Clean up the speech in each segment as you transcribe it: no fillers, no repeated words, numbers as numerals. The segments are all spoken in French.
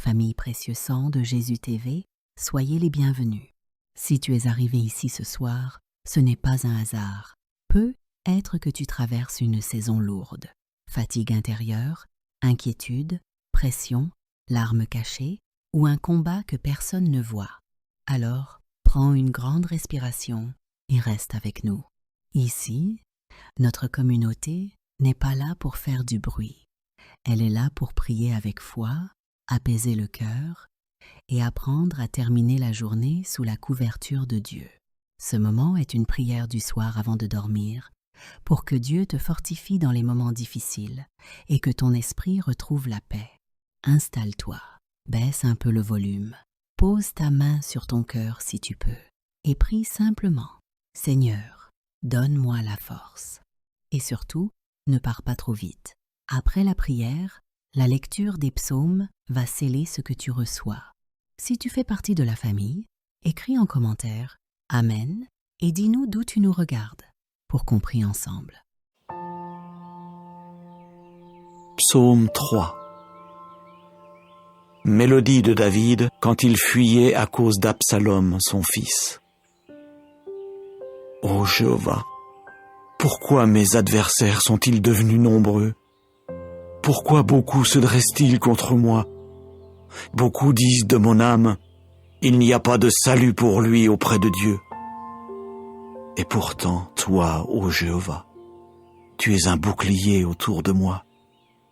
famille Précieux Sang de Jésus TV, soyez les bienvenus. Si tu es arrivé ici ce soir, ce n'est pas un hasard. Peut être que tu traverses une saison lourde. Fatigue intérieure, inquiétude, pression, larmes cachées ou un combat que personne ne voit. Alors, prends une grande respiration et reste avec nous. Ici, notre communauté n'est pas là pour faire du bruit. Elle est là pour prier avec foi, apaiser le cœur et apprendre à terminer la journée sous la couverture de Dieu. Ce moment est une prière du soir avant de dormir pour que Dieu te fortifie dans les moments difficiles et que ton esprit retrouve la paix. Installe-toi, baisse un peu le volume, pose ta main sur ton cœur si tu peux et prie simplement « Seigneur, donne-moi la force ». Et surtout, ne pars pas trop vite. Après la prière, la lecture des psaumes va sceller ce que tu reçois. Si tu fais partie de la famille, écris en commentaire « Amen » et dis-nous d'où tu nous regardes pour qu'on prie ensemble. Psaume 3. Mélodie de David quand il fuyait à cause d'Absalom, son fils. Ô Jéhovah, pourquoi mes adversaires sont-ils devenus nombreux? Pourquoi beaucoup se dressent-ils contre moi? Beaucoup disent de mon âme, il n'y a pas de salut pour lui auprès de Dieu. Et pourtant, toi, ô Jéhovah, tu es un bouclier autour de moi.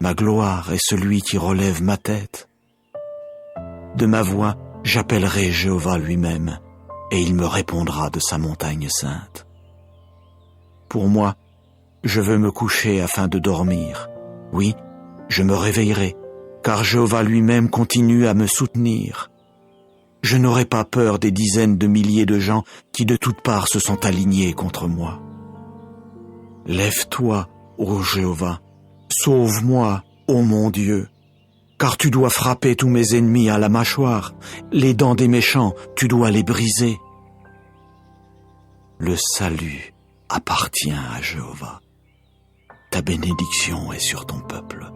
Ma gloire est celui qui relève ma tête. De ma voix, j'appellerai Jéhovah lui-même, et il me répondra de sa montagne sainte. Pour moi, je veux me coucher afin de dormir. Oui, je me réveillerai, car Jéhovah lui-même continue à me soutenir. Je n'aurai pas peur des dizaines de milliers de gens qui de toutes parts se sont alignés contre moi. Lève-toi, ô Jéhovah, sauve-moi, ô mon Dieu, car tu dois frapper tous mes ennemis à la mâchoire, les dents des méchants, tu dois les briser. Le salut appartient à Jéhovah. Ta bénédiction est sur ton peuple.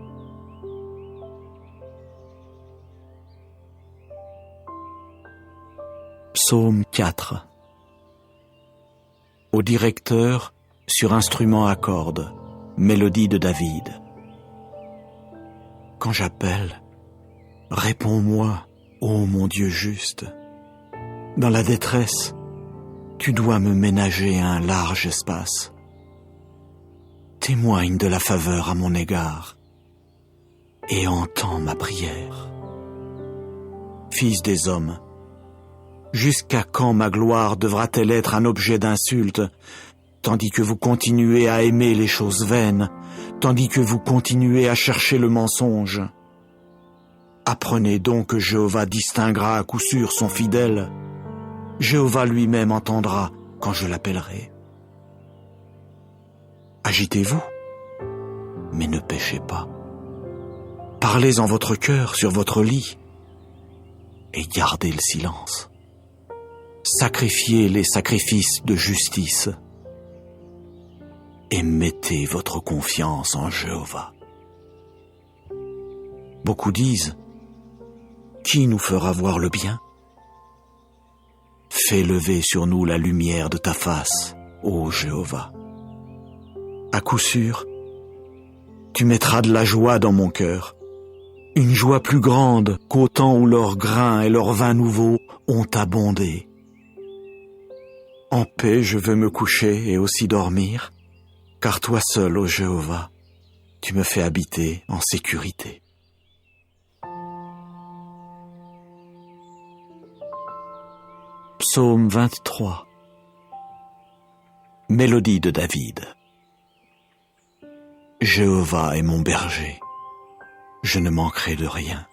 Psaume 4. Au directeur, sur instrument à cordes, mélodie de David. Quand j'appelle, réponds-moi, ô mon Dieu juste. Dans la détresse, tu dois me ménager un large espace. Témoigne de la faveur à mon égard et entends ma prière. Fils des hommes, jusqu'à quand ma gloire devra-t-elle être un objet d'insulte, tandis que vous continuez à aimer les choses vaines, tandis que vous continuez à chercher le mensonge? Apprenez donc que Jéhovah distinguera à coup sûr son fidèle. Jéhovah lui-même entendra quand je l'appellerai. Agitez-vous, mais ne péchez pas. Parlez en votre cœur sur votre lit et gardez le silence. Sacrifiez les sacrifices de justice et mettez votre confiance en Jéhovah. Beaucoup disent, qui nous fera voir le bien? Fais lever sur nous la lumière de ta face, ô Jéhovah. À coup sûr, tu mettras de la joie dans mon cœur, une joie plus grande qu'au temps où leurs grains et leurs vins nouveaux ont abondé. En paix je veux me coucher et aussi dormir, car toi seul, ô Jéhovah, tu me fais habiter en sécurité. Psaume 23. Mélodie de David. Jéhovah est mon berger, je ne manquerai de rien.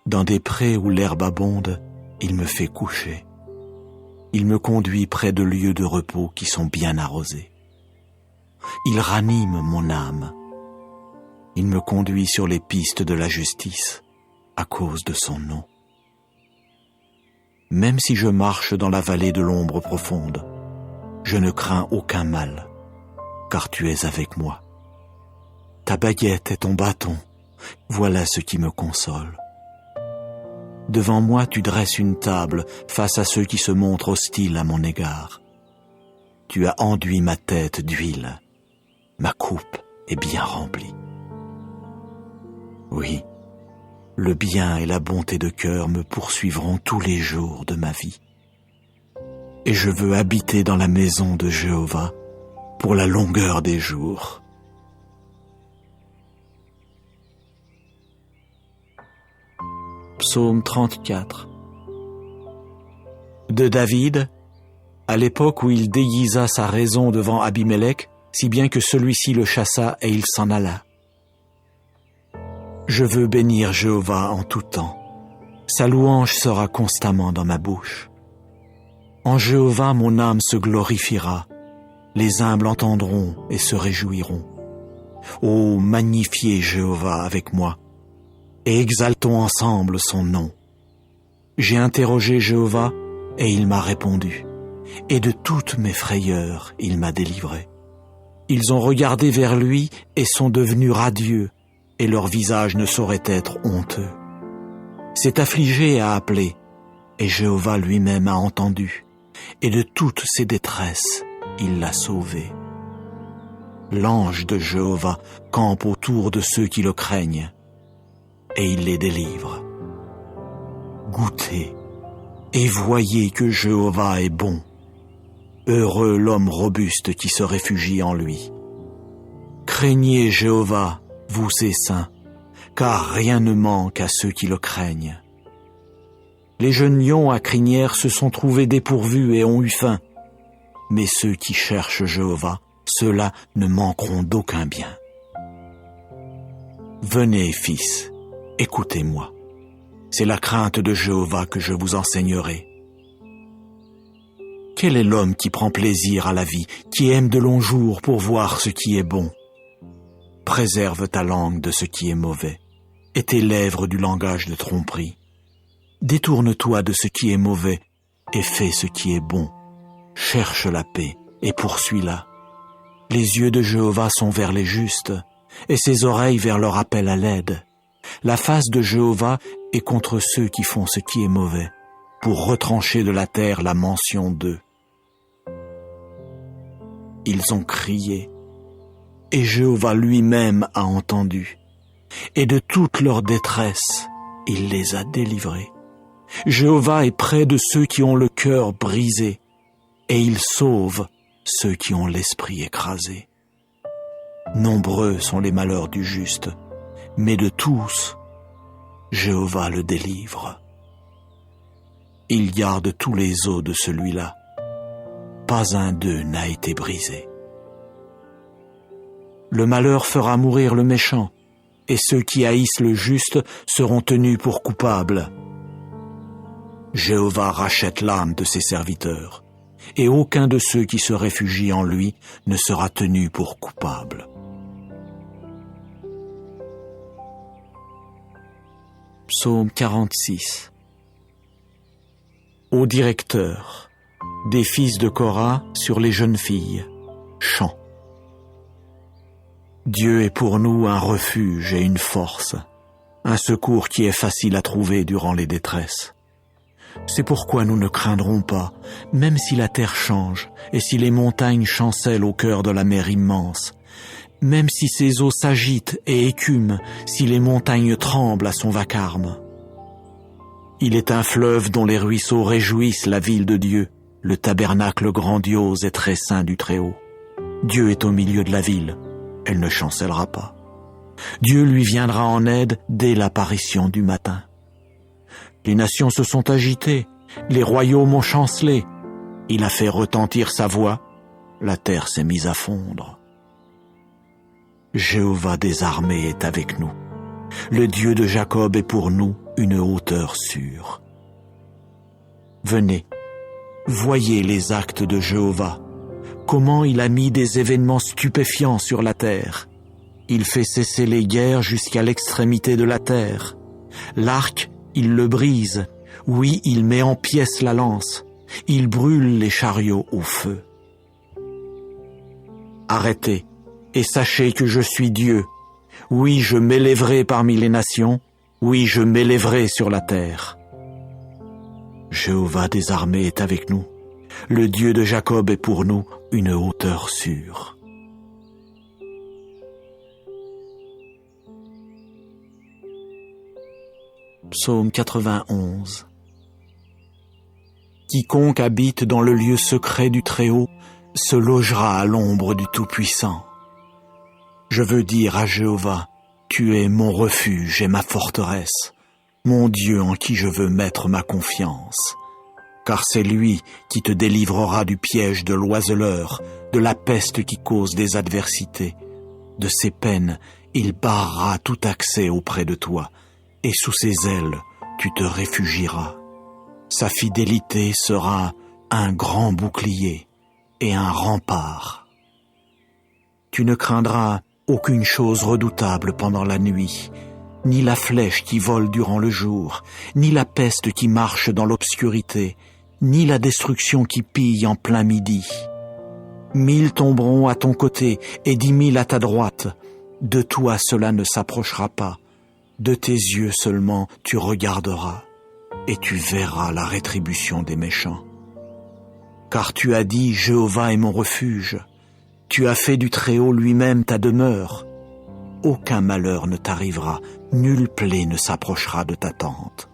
Dans des prés où l'herbe abonde, il me fait coucher. Il me conduit près de lieux de repos qui sont bien arrosés. Il ranime mon âme. Il me conduit sur les pistes de la justice à cause de son nom. Même si je marche dans la vallée de l'ombre profonde, je ne crains aucun mal, car tu es avec moi. Ta baguette et ton bâton, voilà ce qui me console. Devant moi, tu dresses une table face à ceux qui se montrent hostiles à mon égard. Tu as enduit ma tête d'huile. Ma coupe est bien remplie. Oui, le bien et la bonté de cœur me poursuivront tous les jours de ma vie. Et je veux habiter dans la maison de Jéhovah pour la longueur des jours. Psaume 34. De David, à l'époque où il déguisa sa raison devant Abimélec, si bien que celui-ci le chassa et il s'en alla. Je veux bénir Jéhovah en tout temps. Sa louange sera constamment dans ma bouche. En Jéhovah mon âme se glorifiera. Les humbles entendront et se réjouiront. Ô, magnifiez Jéhovah avec moi, et exaltons ensemble son nom. J'ai interrogé Jéhovah, et il m'a répondu, et de toutes mes frayeurs il m'a délivré. Ils ont regardé vers lui et sont devenus radieux, et leur visage ne saurait être honteux. Cet affligé a appelé, et Jéhovah lui-même a entendu, et de toutes ses détresses il l'a sauvé. L'ange de Jéhovah campe autour de ceux qui le craignent, et il les délivre. Goûtez et voyez que Jéhovah est bon. Heureux l'homme robuste qui se réfugie en lui. Craignez Jéhovah, vous ses saints, car rien ne manque à ceux qui le craignent. Les jeunes lions à crinière se sont trouvés dépourvus et ont eu faim, mais ceux qui cherchent Jéhovah, ceux-là ne manqueront d'aucun bien. Venez, fils, écoutez-moi. C'est la crainte de Jéhovah que je vous enseignerai. Quel est l'homme qui prend plaisir à la vie, qui aime de longs jours pour voir ce qui est bon? Préserve ta langue de ce qui est mauvais, et tes lèvres du langage de tromperie. Détourne-toi de ce qui est mauvais, et fais ce qui est bon. Cherche la paix, et poursuis-la. Les yeux de Jéhovah sont vers les justes, et ses oreilles vers leur appel à l'aide. La face de Jéhovah est contre ceux qui font ce qui est mauvais, pour retrancher de la terre la mention d'eux. Ils ont crié, et Jéhovah lui-même a entendu, et de toute leur détresse, il les a délivrés. Jéhovah est près de ceux qui ont le cœur brisé, et il sauve ceux qui ont l'esprit écrasé. Nombreux sont les malheurs du juste, mais de tous, Jéhovah le délivre. Il garde tous les os de celui-là. Pas un d'eux n'a été brisé. Le malheur fera mourir le méchant, et ceux qui haïssent le juste seront tenus pour coupables. Jéhovah rachète l'âme de ses serviteurs, et aucun de ceux qui se réfugient en lui ne sera tenu pour coupable. Psaume 46. Au directeur, des fils de Korah sur les jeunes filles, chant. Dieu est pour nous un refuge et une force, un secours qui est facile à trouver durant les détresses. C'est pourquoi nous ne craindrons pas, même si la terre change et si les montagnes chancellent au cœur de la mer immense, même si ses eaux s'agitent et écument, si les montagnes tremblent à son vacarme. Il est un fleuve dont les ruisseaux réjouissent la ville de Dieu, le tabernacle grandiose et très saint du Très-Haut. Dieu est au milieu de la ville, elle ne chancellera pas. Dieu lui viendra en aide dès l'apparition du matin. Les nations se sont agitées, les royaumes ont chancelé. Il a fait retentir sa voix, la terre s'est mise à fondre. Jéhovah des armées est avec nous. Le Dieu de Jacob est pour nous une hauteur sûre. Venez, voyez les actes de Jéhovah, comment il a mis des événements stupéfiants sur la terre. Il fait cesser les guerres jusqu'à l'extrémité de la terre. L'arc, il le brise. Oui, il met en pièces la lance. Il brûle les chariots au feu. Arrêtez, et sachez que je suis Dieu. Oui, je m'élèverai parmi les nations. Oui, je m'élèverai sur la terre. Jéhovah des armées est avec nous. Le Dieu de Jacob est pour nous une hauteur sûre. Psaume 91. Quiconque habite dans le lieu secret du Très-Haut se logera à l'ombre du Tout-Puissant. Je veux dire à Jéhovah, tu es mon refuge et ma forteresse, mon Dieu en qui je veux mettre ma confiance. Car c'est lui qui te délivrera du piège de l'oiseleur, de la peste qui cause des adversités. De ses peines, il barrera tout accès auprès de toi, et sous ses ailes, tu te réfugieras. Sa fidélité sera un grand bouclier et un rempart. Tu ne craindras aucune chose redoutable pendant la nuit, ni la flèche qui vole durant le jour, ni la peste qui marche dans l'obscurité, ni la destruction qui pille en plein midi. 1000 tomberont à ton côté et 10 000 à ta droite. De toi cela ne s'approchera pas. De tes yeux seulement tu regarderas, et tu verras la rétribution des méchants. Car tu as dit, Jéhovah est mon refuge. Tu as fait du Très-Haut lui-même ta demeure. Aucun malheur ne t'arrivera, nulle plaie ne s'approchera de ta tente.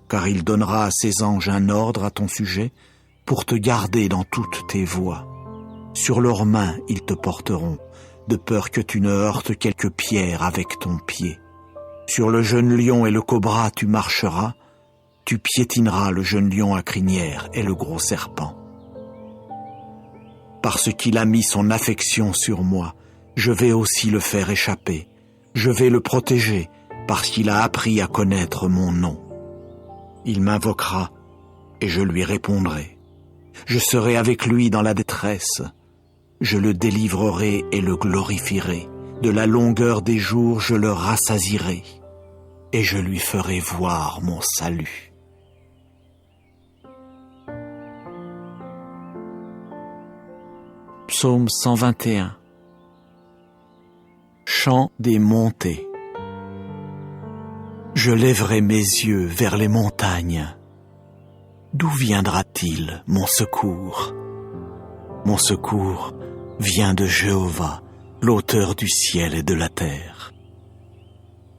Car il donnera à ses anges un ordre à ton sujet, pour te garder dans toutes tes voies. Sur leurs mains ils te porteront, de peur que tu ne heurtes quelque pierre avec ton pied. Sur le jeune lion et le cobra tu marcheras, tu piétineras le jeune lion à crinière et le gros serpent. Parce qu'il a mis son affection sur moi, je vais aussi le faire échapper. Je vais le protéger, parce qu'il a appris à connaître mon nom. Il m'invoquera, et je lui répondrai. Je serai avec lui dans la détresse. Je le délivrerai et le glorifierai. De la longueur des jours, je le rassasierai, et je lui ferai voir mon salut. Psaume 121. Chant des montées. Je lèverai mes yeux vers les montagnes. D'où viendra-t-il mon secours? Mon secours vient de Jéhovah, l'auteur du ciel et de la terre.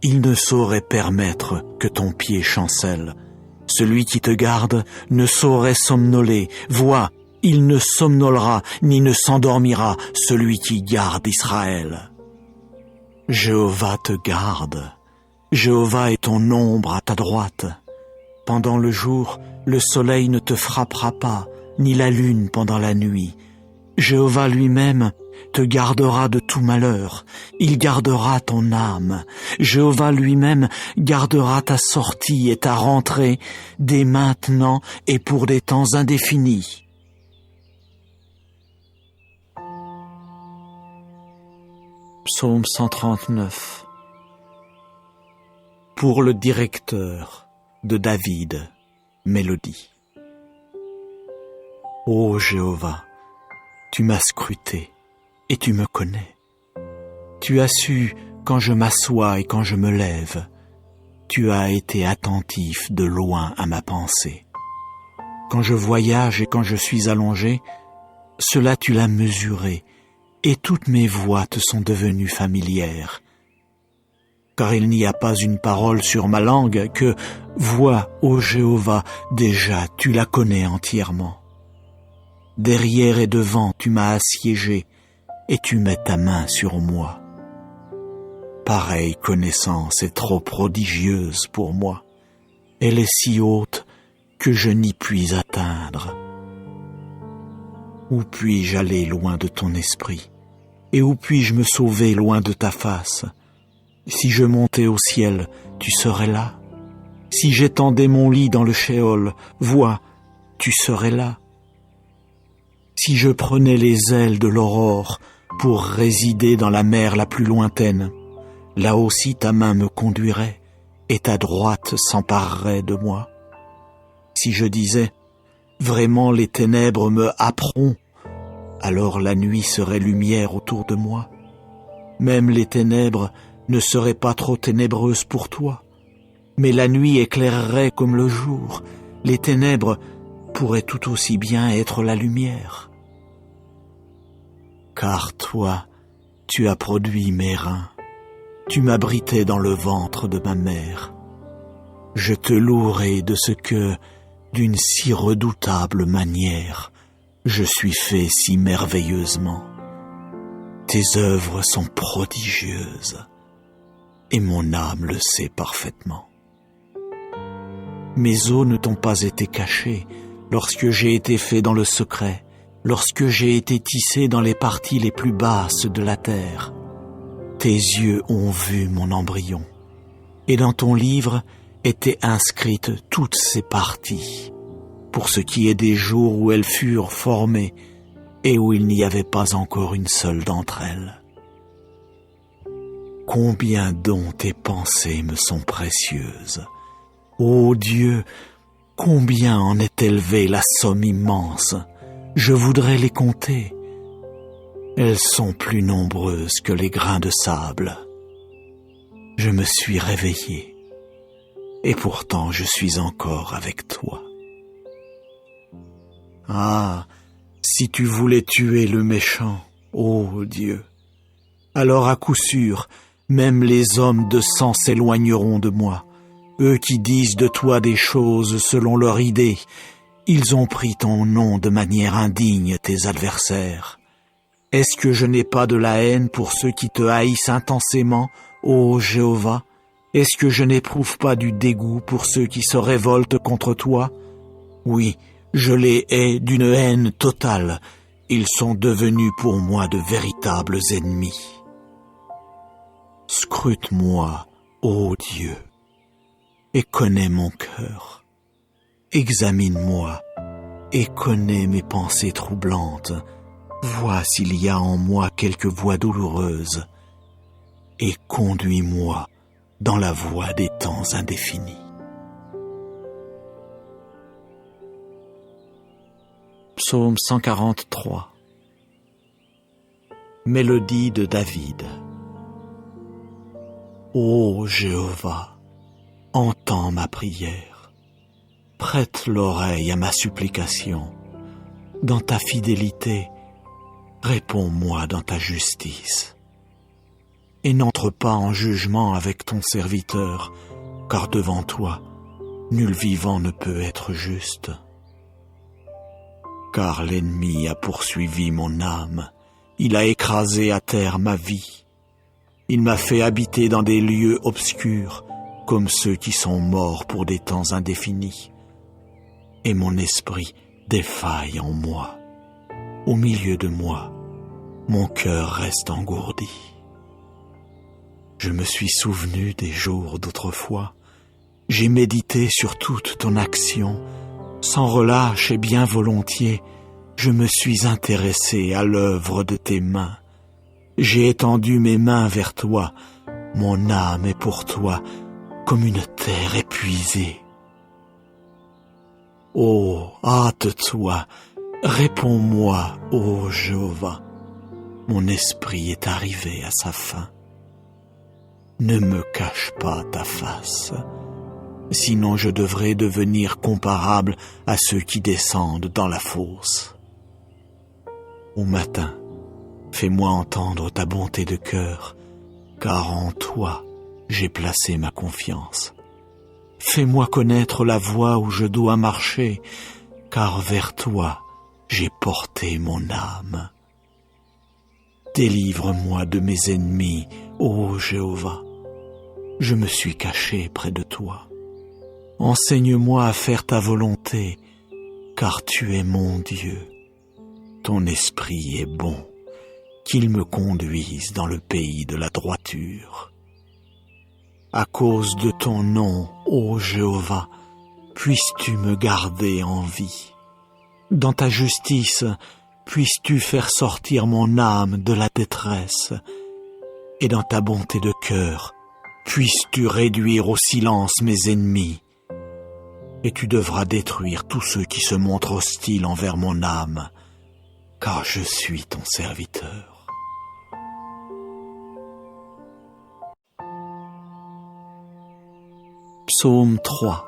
Il ne saurait permettre que ton pied chancelle. Celui qui te garde ne saurait somnoler. Vois, il ne somnolera ni ne s'endormira, celui qui garde Israël. Jéhovah te garde. Jéhovah est ton ombre à ta droite. Pendant le jour, le soleil ne te frappera pas, ni la lune pendant la nuit. Jéhovah lui-même te gardera de tout malheur. Il gardera ton âme. Jéhovah lui-même gardera ta sortie et ta rentrée dès maintenant et pour des temps indéfinis. Psaume 139. Pour le directeur de David, mélodie. Ô Jéhovah, tu m'as scruté et tu me connais. Tu as su quand je m'assois et quand je me lève. Tu as été attentif de loin à ma pensée. Quand je voyage et quand je suis allongé, cela tu l'as mesuré, et toutes mes voies te sont devenues familières. Car il n'y a pas une parole sur ma langue que, vois, ô Jéhovah, déjà tu la connais entièrement. Derrière et devant tu m'as assiégé, et tu mets ta main sur moi. Pareille connaissance est trop prodigieuse pour moi. Elle est si haute que je n'y puis atteindre. Où puis-je aller loin de ton esprit? Et où puis-je me sauver loin de ta face? Si je montais au ciel, tu serais là. Si j'étendais mon lit dans le shéol, vois, tu serais là. Si je prenais les ailes de l'aurore pour résider dans la mer la plus lointaine, là aussi ta main me conduirait et ta droite s'emparerait de moi. Si je disais, vraiment les ténèbres me happeront, alors la nuit serait lumière autour de moi. Même les ténèbres ne seraient pas trop ténébreuses pour toi, mais la nuit éclairerait comme le jour, Les ténèbres pourraient tout aussi bien être la lumière. Car toi, tu as produit mes reins, tu m'abritais dans le ventre de ma mère. Je te louerai de ce que, d'une si redoutable manière, je suis fait si merveilleusement. Tes œuvres sont prodigieuses, et mon âme le sait parfaitement. Mes os ne t'ont pas été cachés lorsque j'ai été fait dans le secret, lorsque j'ai été tissé dans les parties les plus basses de la terre. Tes yeux ont vu mon embryon, et dans ton livre étaient inscrites toutes ces parties, pour ce qui est des jours où elles furent formées et où il n'y avait pas encore une seule d'entre elles. Combien donc tes pensées me sont précieuses. Ô Dieu, combien en est élevée la somme immense. Je voudrais les compter. Elles sont plus nombreuses que les grains de sable. Je me suis réveillé, et pourtant je suis encore avec toi. Ah, si tu voulais tuer le méchant, ô Dieu, alors à coup sûr, même les hommes de sang s'éloigneront de moi. Eux qui disent de toi des choses selon leur idée, ils ont pris ton nom de manière indigne, tes adversaires. Est-ce que je n'ai pas de la haine pour ceux qui te haïssent intensément, ô Jéhovah? Est-ce que je n'éprouve pas du dégoût pour ceux qui se révoltent contre toi? Oui, je les hais d'une haine totale. Ils sont devenus pour moi de véritables ennemis. Scrute-moi, ô Dieu, et connais mon cœur. Examine-moi et connais mes pensées troublantes. Vois s'il y a en moi quelque voie douloureuse, et conduis-moi dans la voie des temps indéfinis. Psaume 143. Mélodie de David. Ô Jéhovah, entends ma prière. Prête l'oreille à ma supplication. Dans ta fidélité, réponds-moi dans ta justice. Et n'entre pas en jugement avec ton serviteur, car devant toi, nul vivant ne peut être juste. Car l'ennemi a poursuivi mon âme, il a écrasé à terre ma vie. Il m'a fait habiter dans des lieux obscurs, comme ceux qui sont morts pour des temps indéfinis. Et mon esprit défaille en moi. Au milieu de moi, mon cœur reste engourdi. Je me suis souvenu des jours d'autrefois. J'ai médité sur toute ton action. Sans relâche et bien volontiers, je me suis intéressé à l'œuvre de tes mains. J'ai étendu mes mains vers toi. Mon âme est pour toi comme une terre épuisée. Oh, hâte-toi, réponds-moi, ô Jéhovah. Mon esprit est arrivé à sa fin. Ne me cache pas ta face, sinon je devrais devenir comparable à ceux qui descendent dans la fosse. Au matin, fais-moi entendre ta bonté de cœur, car en toi j'ai placé ma confiance. Fais-moi connaître la voie où je dois marcher, car vers toi j'ai porté mon âme. Délivre-moi de mes ennemis, ô Jéhovah. Je me suis caché près de toi. Enseigne-moi à faire ta volonté, car tu es mon Dieu. Ton esprit est bon, qu'il me conduise dans le pays de la droiture. À cause de ton nom, ô Jéhovah, puisses-tu me garder en vie. Dans ta justice, puisses-tu faire sortir mon âme de la détresse, et dans ta bonté de cœur, puisses-tu réduire au silence mes ennemis, et tu devras détruire tous ceux qui se montrent hostiles envers mon âme, car je suis ton serviteur. Psaume 3.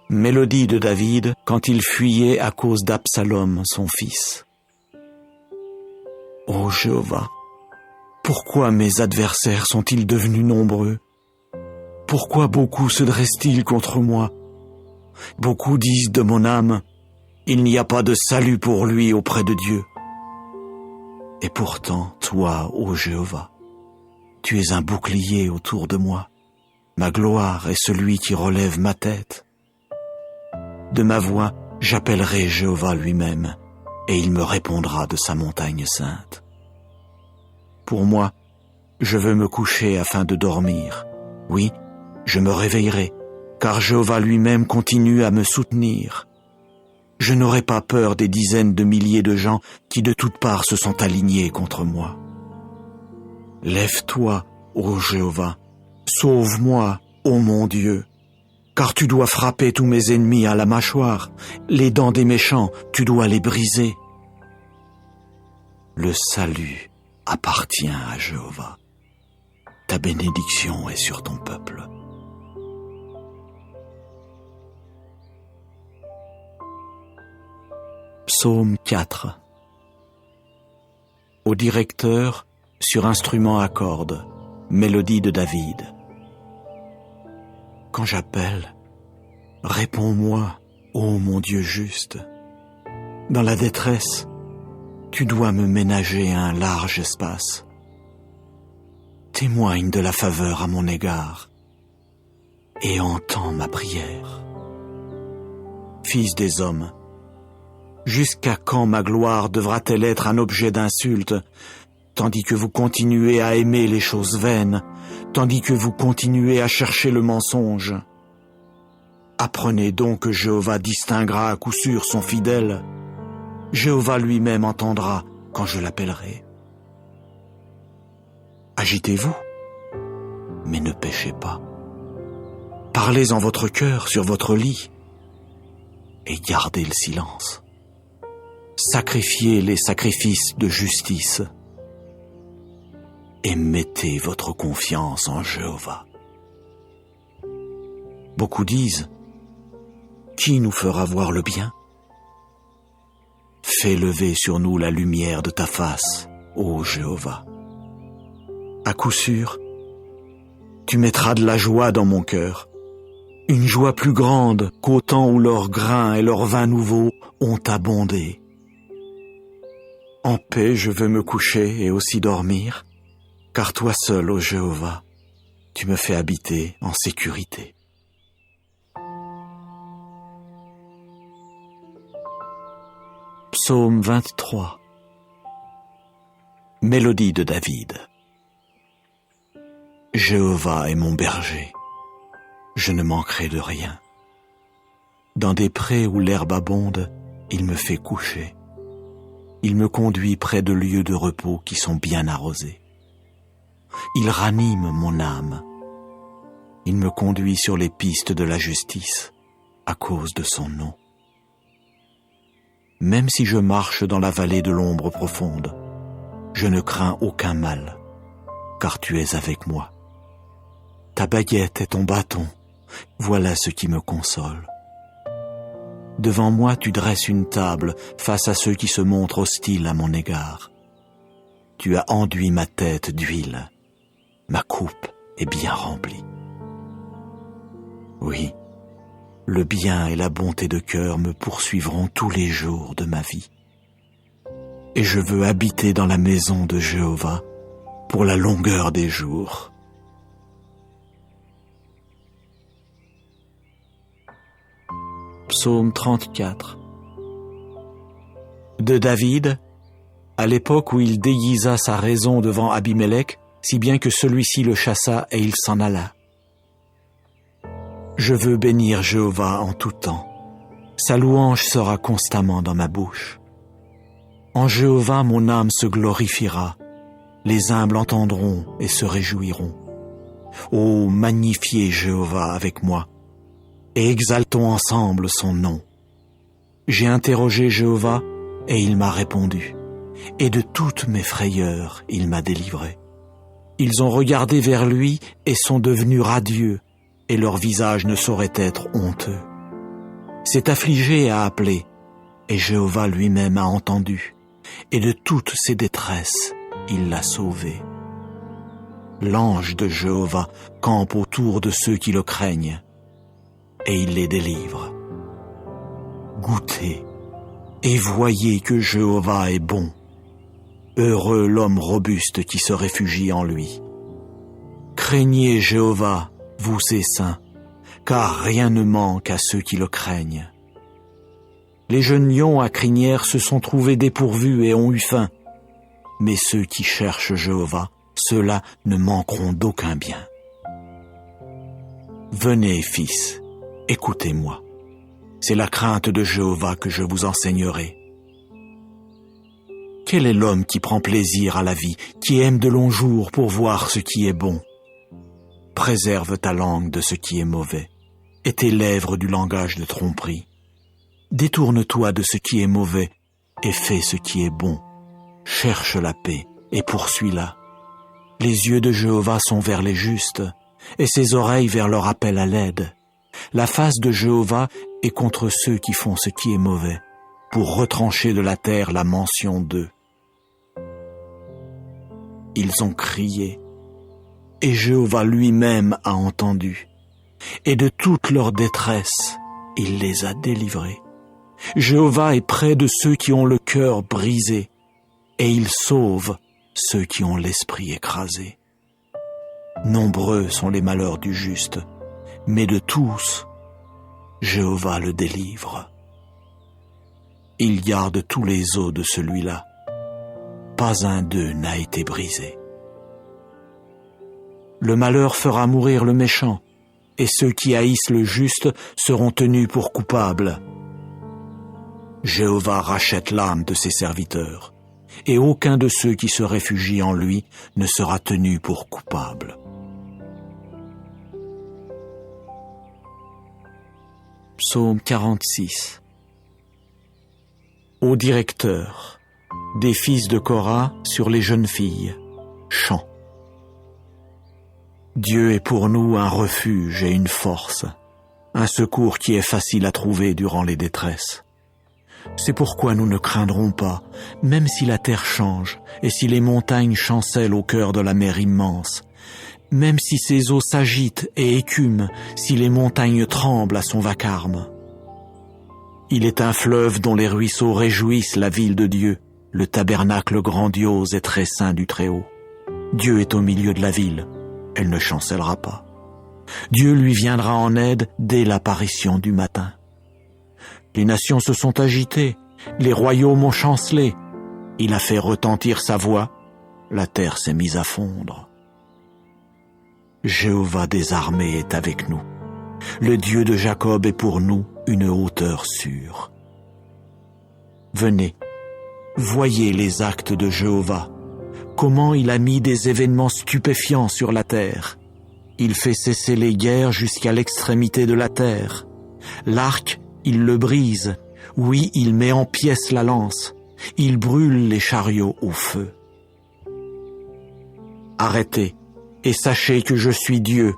Mélodie de David quand il fuyait à cause d'Absalom, son fils. Ô Jéhovah, pourquoi mes adversaires sont-ils devenus nombreux? Pourquoi beaucoup se dressent-ils contre moi? Beaucoup disent de mon âme, il n'y a pas de salut pour lui auprès de Dieu. Et pourtant, toi, ô Jéhovah, tu es un bouclier autour de moi. Ma gloire est celui qui relève ma tête. De ma voix, j'appellerai Jéhovah lui-même, et il me répondra de sa montagne sainte. Pour moi, je veux me coucher afin de dormir. Oui, je me réveillerai, car Jéhovah lui-même continue à me soutenir. Je n'aurai pas peur des dizaines de milliers de gens qui de toutes parts se sont alignés contre moi. Lève-toi, ô Jéhovah, sauve-moi, ô mon Dieu, car tu dois frapper tous mes ennemis à la mâchoire, les dents des méchants, tu dois les briser. Le salut appartient à Jéhovah. Ta bénédiction est sur ton peuple. Psaume 4. Au directeur, sur instrument à cordes, mélodie de David. Quand j'appelle, réponds-moi, ô mon Dieu juste. Dans la détresse, tu dois me ménager un large espace. Témoigne de la faveur à mon égard et entends ma prière. Fils des hommes, jusqu'à quand ma gloire devra-t-elle être un objet d'insulte, tandis que vous continuez à aimer les choses vaines, tandis que vous continuez à chercher le mensonge? Apprenez donc que Jéhovah distinguera à coup sûr son fidèle. Jéhovah lui-même entendra quand je l'appellerai. Agitez-vous, mais ne péchez pas. Parlez en votre cœur sur votre lit et gardez le silence. Sacrifiez les sacrifices de justice et mettez votre confiance en Jéhovah. Beaucoup disent, qui nous fera voir le bien? Fais lever sur nous la lumière de ta face, ô Jéhovah. À coup sûr, tu mettras de la joie dans mon cœur, une joie plus grande qu'au temps où leurs grains et leurs vins nouveaux ont abondé. En paix je veux me coucher et aussi dormir, car toi seul, ô Jéhovah, tu me fais habiter en sécurité. Psaume 23. Mélodie de David. Jéhovah est mon berger, je ne manquerai de rien. Dans des prés où l'herbe abonde, il me fait coucher. Il me conduit près de lieux de repos qui sont bien arrosés. Il ranime mon âme. Il me conduit sur les pistes de la justice à cause de son nom. Même si je marche dans la vallée de l'ombre profonde, je ne crains aucun mal, car tu es avec moi. Ta baguette et ton bâton, voilà ce qui me console. Devant moi, tu dresses une table face à ceux qui se montrent hostiles à mon égard. Tu as enduit ma tête d'huile, ma coupe est bien remplie. Oui, le bien et la bonté de cœur me poursuivront tous les jours de ma vie. Et je veux habiter dans la maison de Jéhovah pour la longueur des jours. Psaume 34. De David, à l'époque où il déguisa sa raison devant Abimélec, si bien que celui-ci le chassa et il s'en alla. Je veux bénir Jéhovah en tout temps. Sa louange sera constamment dans ma bouche. En Jéhovah mon âme se glorifiera. Les humbles entendront et se réjouiront. Ô, magnifiez Jéhovah avec moi, et exaltons ensemble son nom. J'ai interrogé Jéhovah, et il m'a répondu, et de toutes mes frayeurs il m'a délivré. Ils ont regardé vers lui et sont devenus radieux, et leur visage ne saurait être honteux. s'est affligé et a appelé, et Jéhovah lui-même a entendu, et de toutes ses détresses, il l'a sauvé. L'ange de Jéhovah campe autour de ceux qui le craignent, et il les délivre. Goûtez et voyez que Jéhovah est bon. Heureux l'homme robuste qui se réfugie en lui. Craignez Jéhovah, vous ses saints, car rien ne manque à ceux qui le craignent. Les jeunes lions à crinière se sont trouvés dépourvus et ont eu faim, mais ceux qui cherchent Jéhovah, ceux-là ne manqueront d'aucun bien. Venez, fils, écoutez-moi. C'est la crainte de Jéhovah que je vous enseignerai. Quel est l'homme qui prend plaisir à la vie, qui aime de longs jours pour voir ce qui est bon? Préserve ta langue de ce qui est mauvais, et tes lèvres du langage de tromperie. Détourne-toi de ce qui est mauvais, et fais ce qui est bon. Cherche la paix, et poursuis-la. Les yeux de Jéhovah sont vers les justes, et ses oreilles vers leur appel à l'aide. La face de Jéhovah est contre ceux qui font ce qui est mauvais, pour retrancher de la terre la mention d'eux. Ils ont crié, et Jéhovah lui-même a entendu, et de toute leur détresse, il les a délivrés. Jéhovah est près de ceux qui ont le cœur brisé, et il sauve ceux qui ont l'esprit écrasé. Nombreux sont les malheurs du juste, mais de tous, Jéhovah le délivre. Il garde tous les os de celui-là. Pas un d'eux n'a été brisé. Le malheur fera mourir le méchant, et ceux qui haïssent le juste seront tenus pour coupables. Jéhovah rachète l'âme de ses serviteurs, et aucun de ceux qui se réfugient en lui ne sera tenu pour coupable. Psaume 46. Au directeur, des fils de Korah sur les jeunes filles, chant. Dieu est pour nous un refuge et une force, un secours qui est facile à trouver durant les détresses. C'est pourquoi nous ne craindrons pas, même si la terre change et si les montagnes chancellent au cœur de la mer immense, même si ses eaux s'agitent et écument, si les montagnes tremblent à son vacarme. Il est un fleuve dont les ruisseaux réjouissent la ville de Dieu, le tabernacle grandiose et très saint du Très-Haut. Dieu est au milieu de la ville, elle ne chancellera pas. Dieu lui viendra en aide dès l'apparition du matin. Les nations se sont agitées, les royaumes ont chancelé. Il a fait retentir sa voix, la terre s'est mise à fondre. Jéhovah des armées est avec nous. Le Dieu de Jacob est pour nous une hauteur sûre. Venez, voyez les actes de Jéhovah, comment il a mis des événements stupéfiants sur la terre. Il fait cesser les guerres jusqu'à l'extrémité de la terre. L'arc, il le brise. Oui, il met en pièces la lance. Il brûle les chariots au feu. Arrêtez, et sachez que je suis Dieu.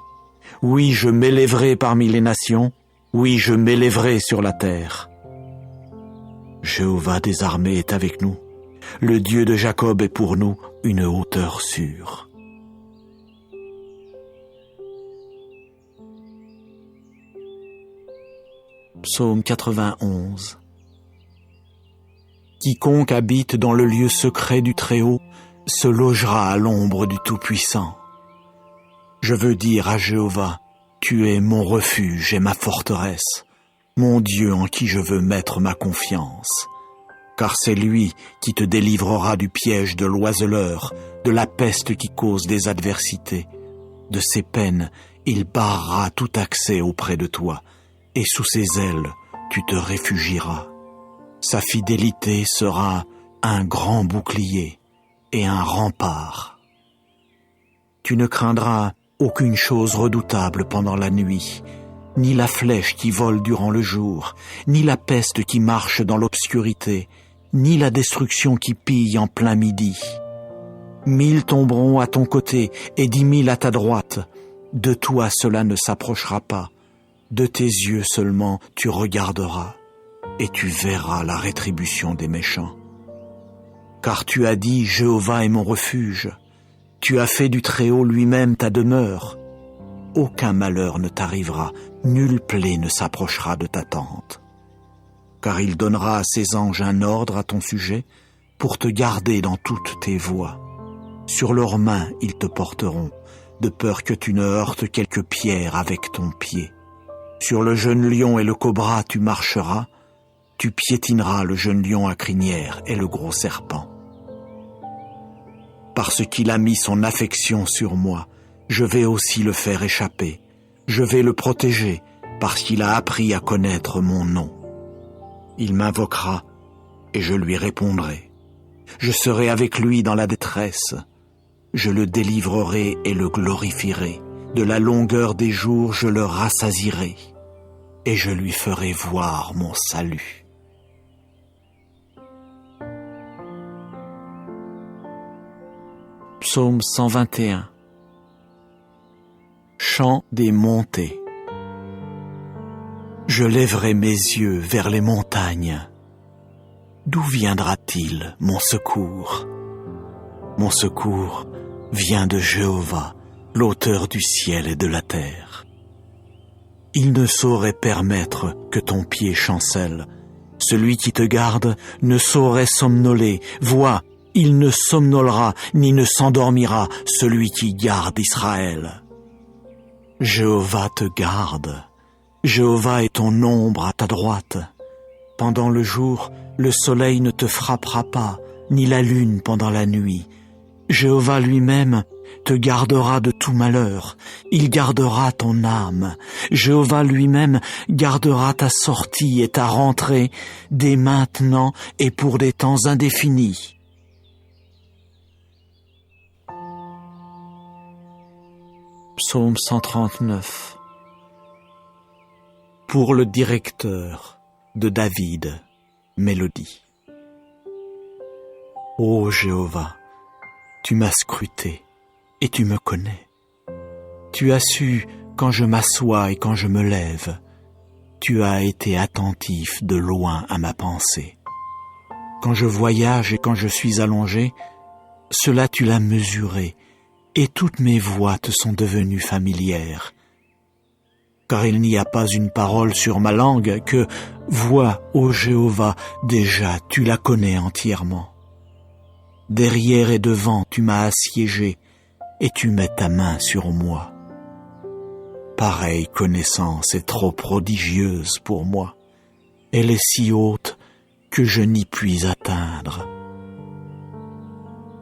Oui, je m'élèverai parmi les nations. Oui, je m'élèverai sur la terre. Jéhovah des armées est avec nous. Le Dieu de Jacob est pour nous une hauteur sûre. Psaume 91. Quiconque habite dans le lieu secret du Très-Haut se logera à l'ombre du Tout-Puissant. Je veux dire à Jéhovah, tu es mon refuge et ma forteresse, mon Dieu en qui je veux mettre ma confiance. Car c'est lui qui te délivrera du piège de l'oiseleur, de la peste qui cause des adversités. De ses peines, il barrera tout accès auprès de toi, et sous ses ailes, tu te réfugieras. Sa fidélité sera un grand bouclier et un rempart. Tu ne craindras aucune chose redoutable pendant la nuit, ni la flèche qui vole durant le jour, ni la peste qui marche dans l'obscurité, ni la destruction qui pille en plein midi. 1000 tomberont à ton côté et 10 000 à ta droite. De toi cela ne s'approchera pas. De tes yeux seulement tu regarderas, et tu verras la rétribution des méchants. Car tu as dit, Jéhovah est mon refuge. Tu as fait du Très-Haut lui-même ta demeure. Aucun malheur ne t'arrivera, nulle plaie ne s'approchera de ta tente. Car il donnera à ses anges un ordre à ton sujet pour te garder dans toutes tes voies. Sur leurs mains ils te porteront, de peur que tu ne heurtes quelque pierre avec ton pied. Sur le jeune lion et le cobra tu marcheras, tu piétineras le jeune lion à crinière et le gros serpent. Parce qu'il a mis son affection sur moi, je vais aussi le faire échapper. Je vais le protéger parce qu'il a appris à connaître mon nom. Il m'invoquera et je lui répondrai. Je serai avec lui dans la détresse. Je le délivrerai et le glorifierai. De la longueur des jours, je le rassasierai et je lui ferai voir mon salut. Psaume 121. Chant des montées. Je lèverai mes yeux vers les montagnes. D'où viendra-t-il mon secours? Mon secours vient de Jéhovah, l'auteur du ciel et de la terre. Il ne saurait permettre que ton pied chancelle. Celui qui te garde ne saurait somnoler. Vois, il ne somnolera ni ne s'endormira, celui qui garde Israël. Jéhovah te garde. Jéhovah est ton ombre à ta droite. Pendant le jour, le soleil ne te frappera pas, ni la lune pendant la nuit. Jéhovah lui-même te gardera de tout malheur. Il gardera ton âme. Jéhovah lui-même gardera ta sortie et ta rentrée dès maintenant et pour des temps indéfinis. Psaume 139. Pour le directeur de David, mélodie. Ô Jéhovah, tu m'as scruté et tu me connais. Tu as su quand je m'assois et quand je me lève. Tu as été attentif de loin à ma pensée. Quand je voyage et quand je suis allongé, cela tu l'as mesuré, et toutes mes voies te sont devenues familières. Car il n'y a pas une parole sur ma langue que, vois, ô Jéhovah, déjà tu la connais entièrement. Derrière et devant tu m'as assiégé, et tu mets ta main sur moi. Pareille connaissance est trop prodigieuse pour moi. Elle est si haute que je n'y puis atteindre.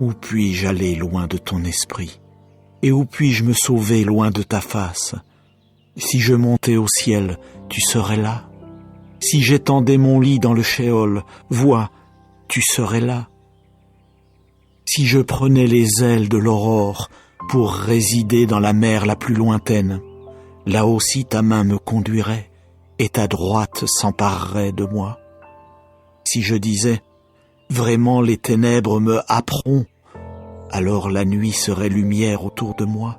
Où puis-je aller loin de ton esprit? Et où puis-je me sauver loin de ta face? Si je montais au ciel, tu serais là. Si j'étendais mon lit dans le shéol, vois, tu serais là. Si je prenais les ailes de l'aurore pour résider dans la mer la plus lointaine, là aussi ta main me conduirait et ta droite s'emparerait de moi. Si je disais, vraiment les ténèbres me happeront, alors la nuit serait lumière autour de moi.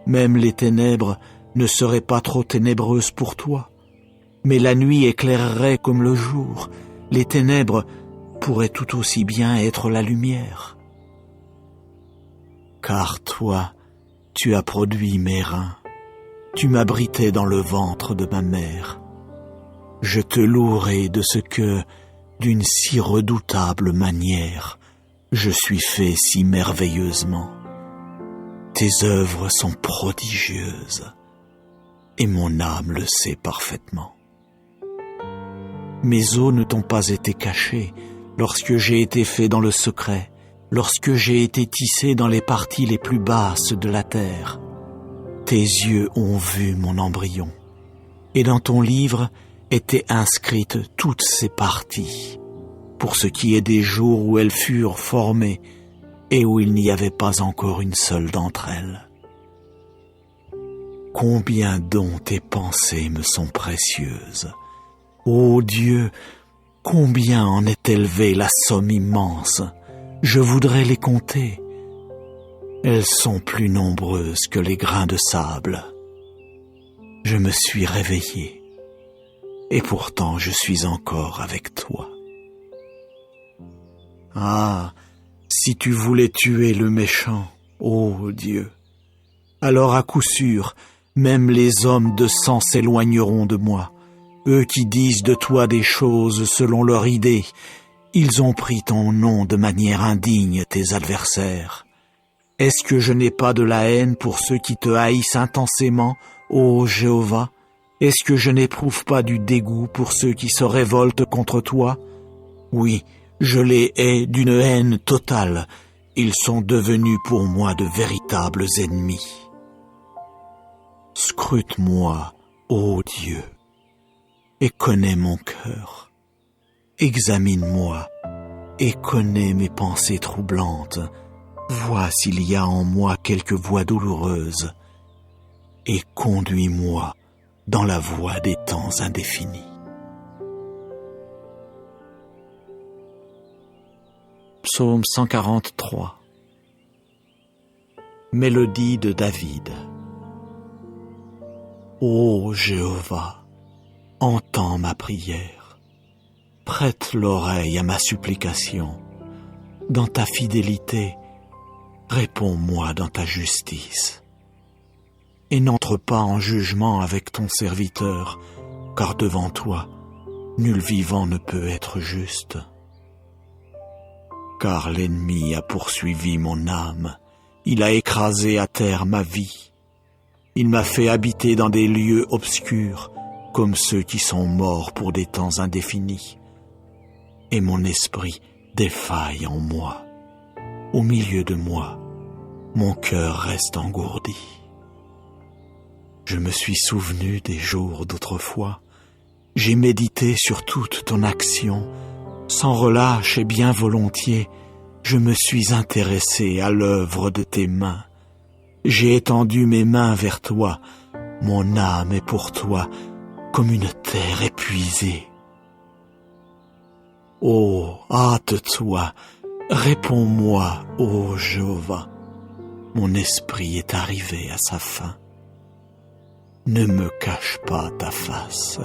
Même les ténèbres ne seraient pas trop ténébreuses pour toi, mais la nuit éclairerait comme le jour. Les ténèbres pourraient tout aussi bien être la lumière. Car toi, tu as produit mes reins, tu m'abritais dans le ventre de ma mère. Je te louerai de ce que, d'une si redoutable manière, je suis fait si merveilleusement. Tes œuvres sont prodigieuses, et mon âme le sait parfaitement. Mes os ne t'ont pas été cachés lorsque j'ai été fait dans le secret, lorsque j'ai été tissé dans les parties les plus basses de la terre. Tes yeux ont vu mon embryon, et dans ton livre étaient inscrites toutes ces parties, pour ce qui est des jours où elles furent formées et où il n'y avait pas encore une seule d'entre elles. Combien donc tes pensées me sont précieuses. Ô Dieu, combien en est élevée la somme immense. Je voudrais les compter. Elles sont plus nombreuses que les grains de sable. je me suis réveillé, et pourtant je suis encore avec toi. Ah, si tu voulais tuer le méchant, ô Dieu, alors à coup sûr, même les hommes de sang s'éloigneront de moi. Eux qui disent de toi des choses selon leur idée, ils ont pris ton nom de manière indigne, tes adversaires. Est-ce que je n'ai pas de la haine pour ceux qui te haïssent intensément, ô Jéhovah? Est-ce que je n'éprouve pas du dégoût pour ceux qui se révoltent contre toi? Oui, je les hais d'une haine totale. Ils sont devenus pour moi de véritables ennemis. Scrute-moi, ô Dieu, et connais mon cœur. Examine-moi et connais mes pensées troublantes. Vois s'il y a en moi quelque voie douloureuse et conduis-moi dans la voie des temps indéfinis. Psaume 143. Mélodie de David. Ô Jéhovah, entends ma prière. Prête l'oreille à ma supplication. Dans ta fidélité, réponds-moi dans ta justice. Et n'entre pas en jugement avec ton serviteur, car devant toi, nul vivant ne peut être juste. Car l'ennemi a poursuivi mon âme, il a écrasé à terre ma vie. Il m'a fait habiter dans des lieux obscurs, comme ceux qui sont morts pour des temps indéfinis. Et mon esprit défaille en moi. Au milieu de moi, mon cœur reste engourdi. Je me suis souvenu des jours d'autrefois. J'ai médité sur toute ton action. Sans relâche et bien volontiers, je me suis intéressé à l'œuvre de tes mains. J'ai étendu mes mains vers toi. Mon âme est pour toi comme une terre épuisée. Oh, hâte-toi, réponds-moi, ô Jéhovah. Mon esprit est arrivé à sa fin. Ne me cache pas ta face,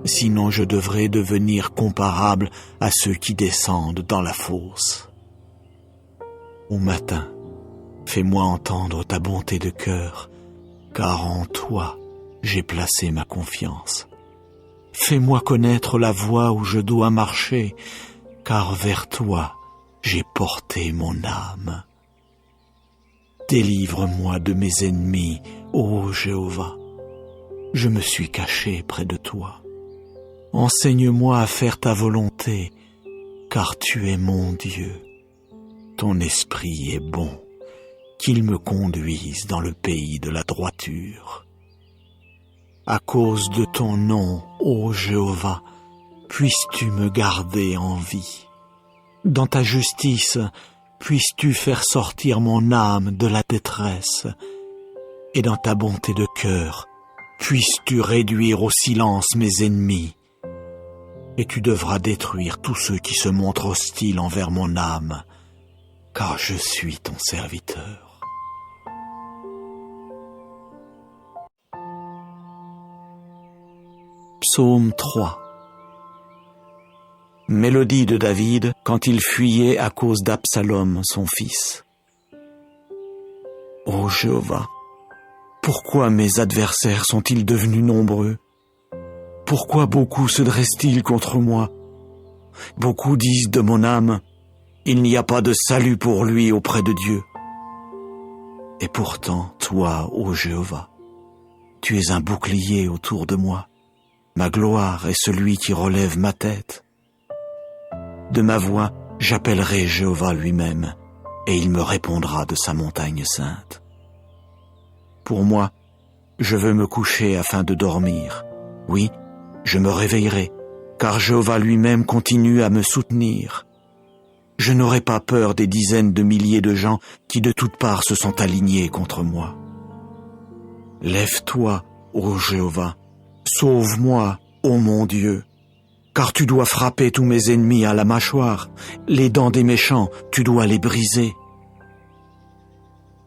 sinon je devrais devenir comparable à ceux qui descendent dans la fosse. Au matin, fais-moi entendre ta bonté de cœur, car en toi j'ai placé ma confiance. Fais-moi connaître la voie où je dois marcher, car vers toi j'ai porté mon âme. Délivre-moi de mes ennemis, ô Jéhovah. Je me suis caché près de toi. Enseigne-moi à faire ta volonté, car tu es mon Dieu. Ton esprit est bon, qu'il me conduise dans le pays de la droiture. À cause de ton nom, ô Jéhovah, puisses-tu me garder en vie. Dans ta justice, puisses-tu faire sortir mon âme de la détresse. Et dans ta bonté de cœur, puisses-tu réduire au silence mes ennemis. Et tu devras détruire tous ceux qui se montrent hostiles envers mon âme, car je suis ton serviteur. Psaume 3. Mélodie de David quand il fuyait à cause d'Absalom, son fils. Ô Jéhovah, pourquoi mes adversaires sont-ils devenus nombreux? Pourquoi beaucoup se dressent-ils contre moi? Beaucoup disent de mon âme, il n'y a pas de salut pour lui auprès de Dieu. Et pourtant, toi, ô Jéhovah, tu es un bouclier autour de moi. Ma gloire est celui qui relève ma tête. De ma voix, j'appellerai Jéhovah lui-même, et il me répondra de sa montagne sainte. Pour moi, je veux me coucher afin de dormir. Oui, je me réveillerai, car Jéhovah lui-même continue à me soutenir. Je n'aurai pas peur des dizaines de milliers de gens qui de toutes parts se sont alignés contre moi. Lève-toi, ô Jéhovah, sauve-moi, ô mon Dieu, car tu dois frapper tous mes ennemis à la mâchoire, les dents des méchants, tu dois les briser.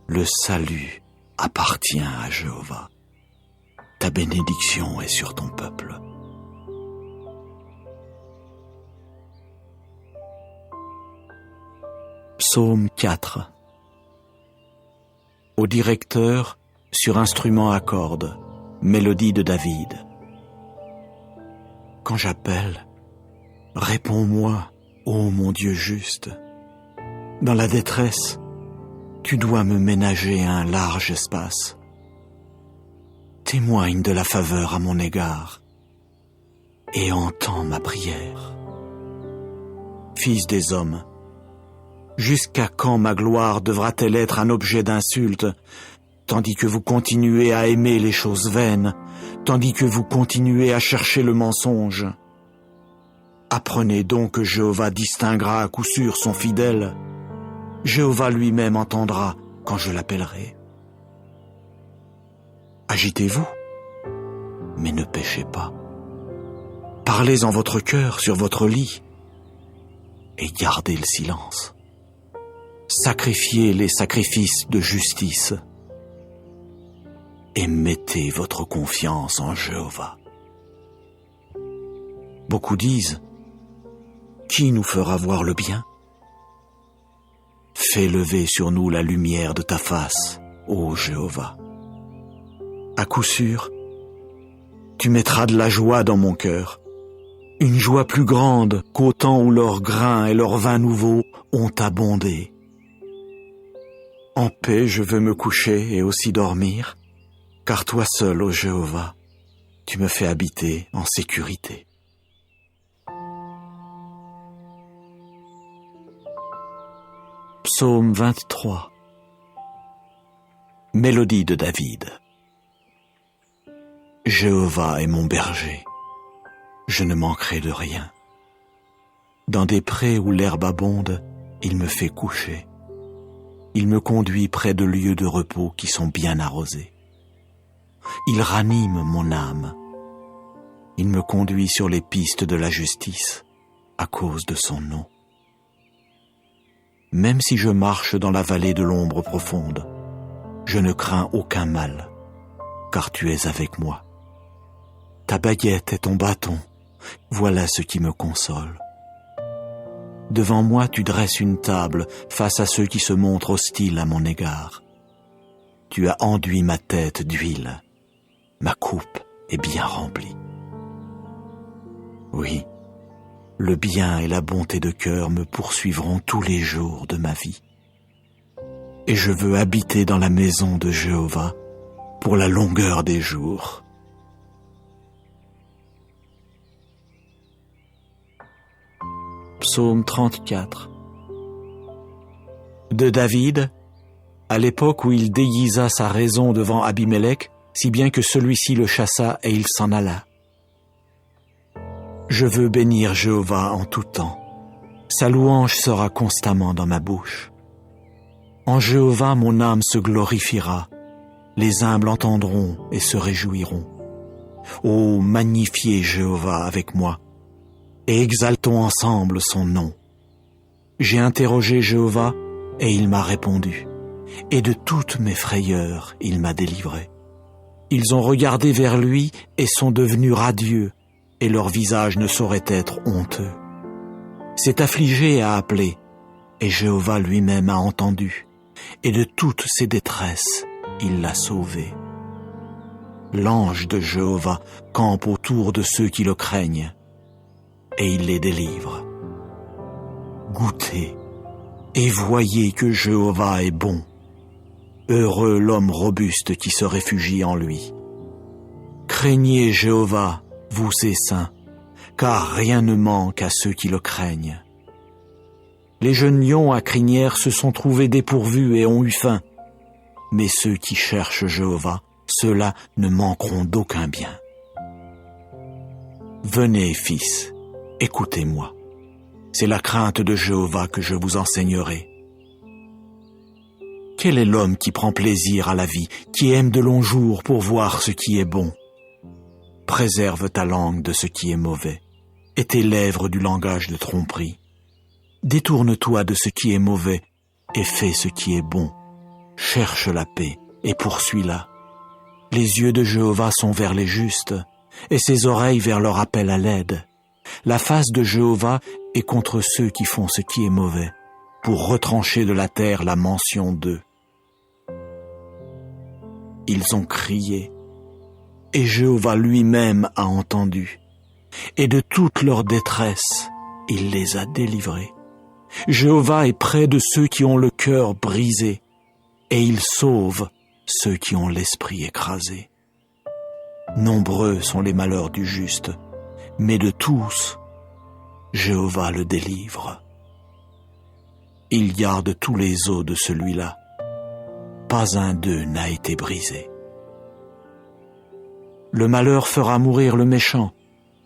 Le salut appartient à Jéhovah. ta bénédiction est sur ton peuple. Psaume 4. Au directeur, sur instrument à cordes, mélodie de David. Quand j'appelle, réponds-moi, ô mon Dieu juste. Dans la détresse, tu dois me ménager un large espace. Témoigne de la faveur à mon égard et entends ma prière. Fils des hommes, jusqu'à quand ma gloire devra-t-elle être un objet d'insulte, tandis que vous continuez à aimer les choses vaines, tandis que vous continuez à chercher le mensonge? Apprenez donc que Jéhovah distinguera à coup sûr son fidèle. Jéhovah lui-même entendra quand je l'appellerai. Agitez-vous, mais ne péchez pas. Parlez en votre cœur sur votre lit et gardez le silence. Sacrifiez les sacrifices de justice et mettez votre confiance en Jéhovah. Beaucoup disent, qui nous fera voir le bien? Fais lever sur nous la lumière de ta face, ô Jéhovah. À coup sûr, tu mettras de la joie dans mon cœur, une joie plus grande qu'au temps où leurs grains et leurs vins nouveaux ont abondé. En paix je veux me coucher et aussi dormir, car toi seul, ô Jéhovah, tu me fais habiter en sécurité. Psaume 23. Mélodie de David. Jéhovah est mon berger, je ne manquerai de rien. Dans des prés où l'herbe abonde, il me fait coucher. Il me conduit près de lieux de repos qui sont bien arrosés. Il ranime mon âme. Il me conduit sur les pistes de la justice à cause de son nom. Même si je marche dans la vallée de l'ombre profonde, je ne crains aucun mal, car tu es avec moi. Ta baguette et ton bâton, voilà ce qui me console. Devant moi, tu dresses une table face à ceux qui se montrent hostiles à mon égard. Tu as enduit ma tête d'huile, ma coupe est bien remplie. Oui, le bien et la bonté de cœur me poursuivront tous les jours de ma vie. Et je veux habiter dans la maison de Jéhovah pour la longueur des jours. Psaume 34. De David, à l'époque où il déguisa sa raison devant Abimélec, si bien que celui-ci le chassa et il s'en alla. Je veux bénir Jéhovah en tout temps. Sa louange sera constamment dans ma bouche. En Jéhovah mon âme se glorifiera. Les humbles entendront et se réjouiront. Ô, magnifiez Jéhovah avec moi, et exaltons ensemble son nom. J'ai interrogé Jéhovah, et il m'a répondu, et de toutes mes frayeurs il m'a délivré. Ils ont regardé vers lui et sont devenus radieux, et leur visage ne saurait être honteux. Cet affligé a appelé, et Jéhovah lui-même a entendu, et de toutes ses détresses il l'a sauvé. L'ange de Jéhovah campe autour de ceux qui le craignent, et il les délivre. Goûtez et voyez que Jéhovah est bon. Heureux l'homme robuste qui se réfugie en lui. Craignez Jéhovah, vous ses saints, car rien ne manque à ceux qui le craignent. Les jeunes lions à crinière se sont trouvés dépourvus et ont eu faim, mais ceux qui cherchent Jéhovah, ceux-là ne manqueront d'aucun bien. Venez, fils, écoutez-moi. C'est la crainte de Jéhovah que je vous enseignerai. Quel est l'homme qui prend plaisir à la vie, qui aime de longs jours pour voir ce qui est bon? Préserve ta langue de ce qui est mauvais, et tes lèvres du langage de tromperie. Détourne-toi de ce qui est mauvais, et fais ce qui est bon. Cherche la paix, et poursuis-la. Les yeux de Jéhovah sont vers les justes, et ses oreilles vers leur appel à l'aide. La face de Jéhovah est contre ceux qui font ce qui est mauvais, pour retrancher de la terre la mention d'eux. Ils ont crié, et Jéhovah lui-même a entendu, et de toute leur détresse, il les a délivrés. Jéhovah est près de ceux qui ont le cœur brisé, et il sauve ceux qui ont l'esprit écrasé. Nombreux sont les malheurs du juste, mais de tous, Jéhovah le délivre. Il garde tous les os de celui-là. Pas un d'eux n'a été brisé. Le malheur fera mourir le méchant,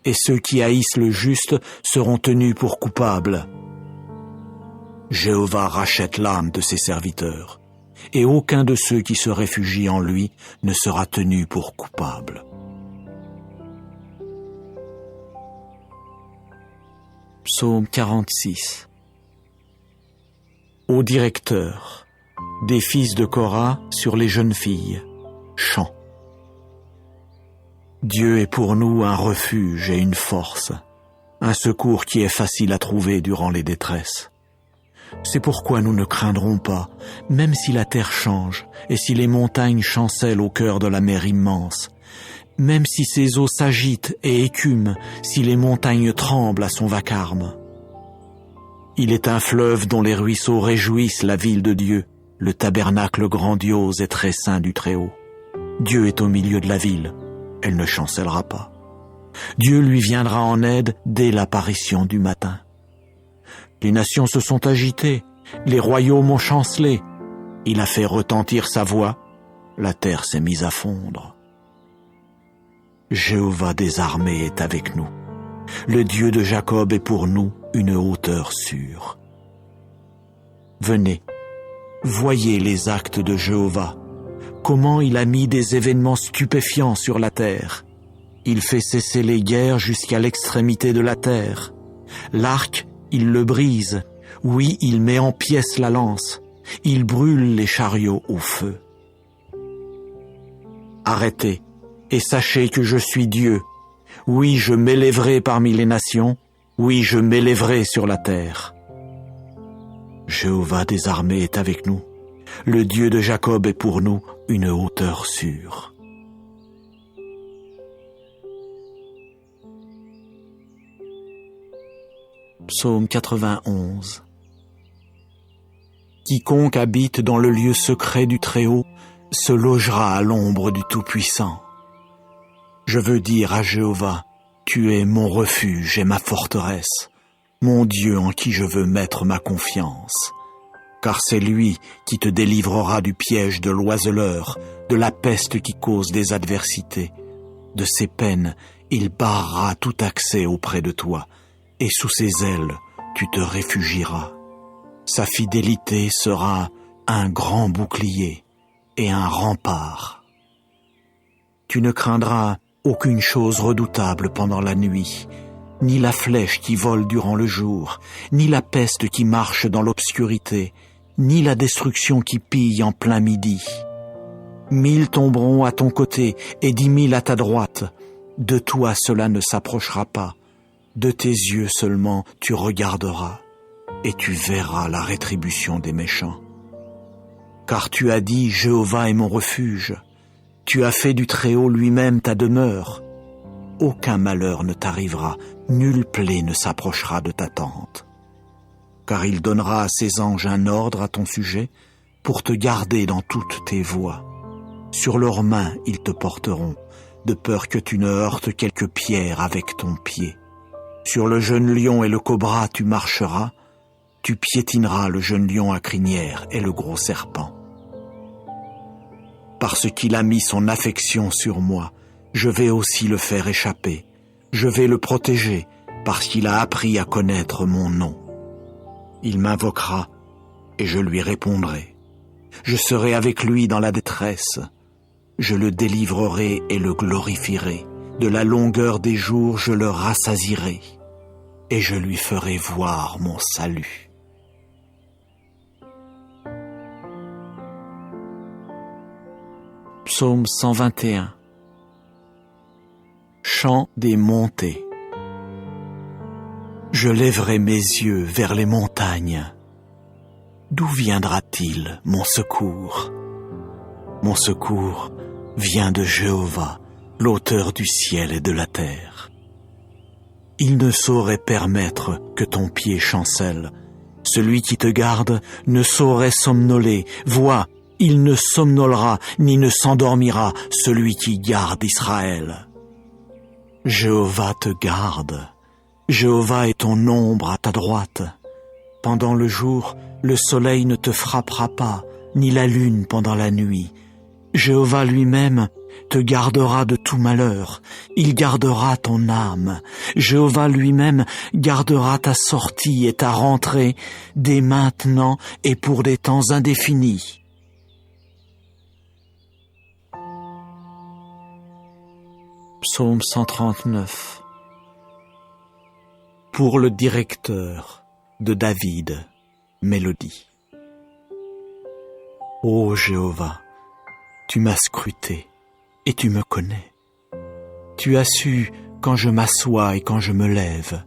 et ceux qui haïssent le juste seront tenus pour coupables. Jéhovah rachète l'âme de ses serviteurs, et aucun de ceux qui se réfugient en lui ne sera tenu pour coupable. Psaume 46. Au directeur, des fils de Korah sur les jeunes filles, chant. Dieu est pour nous un refuge et une force, un secours qui est facile à trouver durant les détresses. C'est pourquoi nous ne craindrons pas, même si la terre change et si les montagnes chancellent au cœur de la mer immense, même si ses eaux s'agitent et écument, si les montagnes tremblent à son vacarme. Il est un fleuve dont les ruisseaux réjouissent la ville de Dieu, le tabernacle grandiose et très saint du Très-Haut. Dieu est au milieu de la ville, elle ne chancellera pas. Dieu lui viendra en aide dès l'apparition du matin. Les nations se sont agitées, les royaumes ont chancelé. Il a fait retentir sa voix, la terre s'est mise à fondre. Jéhovah des armées est avec nous. Le Dieu de Jacob est pour nous une hauteur sûre. Venez, voyez les actes de Jéhovah, comment il a mis des événements stupéfiants sur la terre. Il fait cesser les guerres jusqu'à l'extrémité de la terre. L'arc, il le brise. Oui, il met en pièces la lance. Il brûle les chariots au feu. Arrêtez, et sachez que je suis Dieu. Oui, je m'élèverai parmi les nations. Oui, je m'élèverai sur la terre. Jéhovah des armées est avec nous. Le Dieu de Jacob est pour nous une hauteur sûre. Psaume 91. Quiconque habite dans le lieu secret du Très-Haut se logera à l'ombre du Tout-Puissant. Je veux dire à Jéhovah, tu es mon refuge et ma forteresse, mon Dieu en qui je veux mettre ma confiance. Car c'est lui qui te délivrera du piège de l'oiseleur, de la peste qui cause des adversités. De ses peines, il barrera tout accès auprès de toi, et sous ses ailes, tu te réfugieras. Sa fidélité sera un grand bouclier et un rempart. Tu ne craindras aucune chose redoutable pendant la nuit, ni la flèche qui vole durant le jour, ni la peste qui marche dans l'obscurité, ni la destruction qui pille en plein midi. 1000 tomberont à ton côté et 10 000 à ta droite. De toi cela ne s'approchera pas. De tes yeux seulement tu regarderas, et tu verras la rétribution des méchants. Car tu as dit, Jéhovah est mon refuge. Tu as fait du Très-Haut lui-même ta demeure. Aucun malheur ne t'arrivera, nulle plaie ne s'approchera de ta tente. Car il donnera à ses anges un ordre à ton sujet, pour te garder dans toutes tes voies. Sur leurs mains ils te porteront, de peur que tu ne heurtes quelque pierre avec ton pied. Sur le jeune lion et le cobra tu marcheras, tu piétineras le jeune lion à crinière et le gros serpent. Parce qu'il a mis son affection sur moi, je vais aussi le faire échapper. Je vais le protéger, parce qu'il a appris à connaître mon nom. Il m'invoquera, et je lui répondrai. Je serai avec lui dans la détresse. Je le délivrerai et le glorifierai. De la longueur des jours, je le rassasierai, et je lui ferai voir mon salut. Psaume 121. Chant des montées. Je lèverai mes yeux vers les montagnes. D'où viendra-t-il mon secours? Mon secours vient de Jéhovah, l'auteur du ciel et de la terre. Il ne saurait permettre que ton pied chancelle. Celui qui te garde ne saurait somnoler. Vois, il ne somnolera ni ne s'endormira, celui qui garde Israël. Jéhovah te garde. Jéhovah est ton ombre à ta droite. Pendant le jour, le soleil ne te frappera pas, ni la lune pendant la nuit. Jéhovah lui-même te gardera de tout malheur. Il gardera ton âme. Jéhovah lui-même gardera ta sortie et ta rentrée dès maintenant et pour des temps indéfinis. Psaume 139. Pour le directeur de David, mélodie. Ô Jéhovah, tu m'as scruté et tu me connais. Tu as su quand je m'assois et quand je me lève.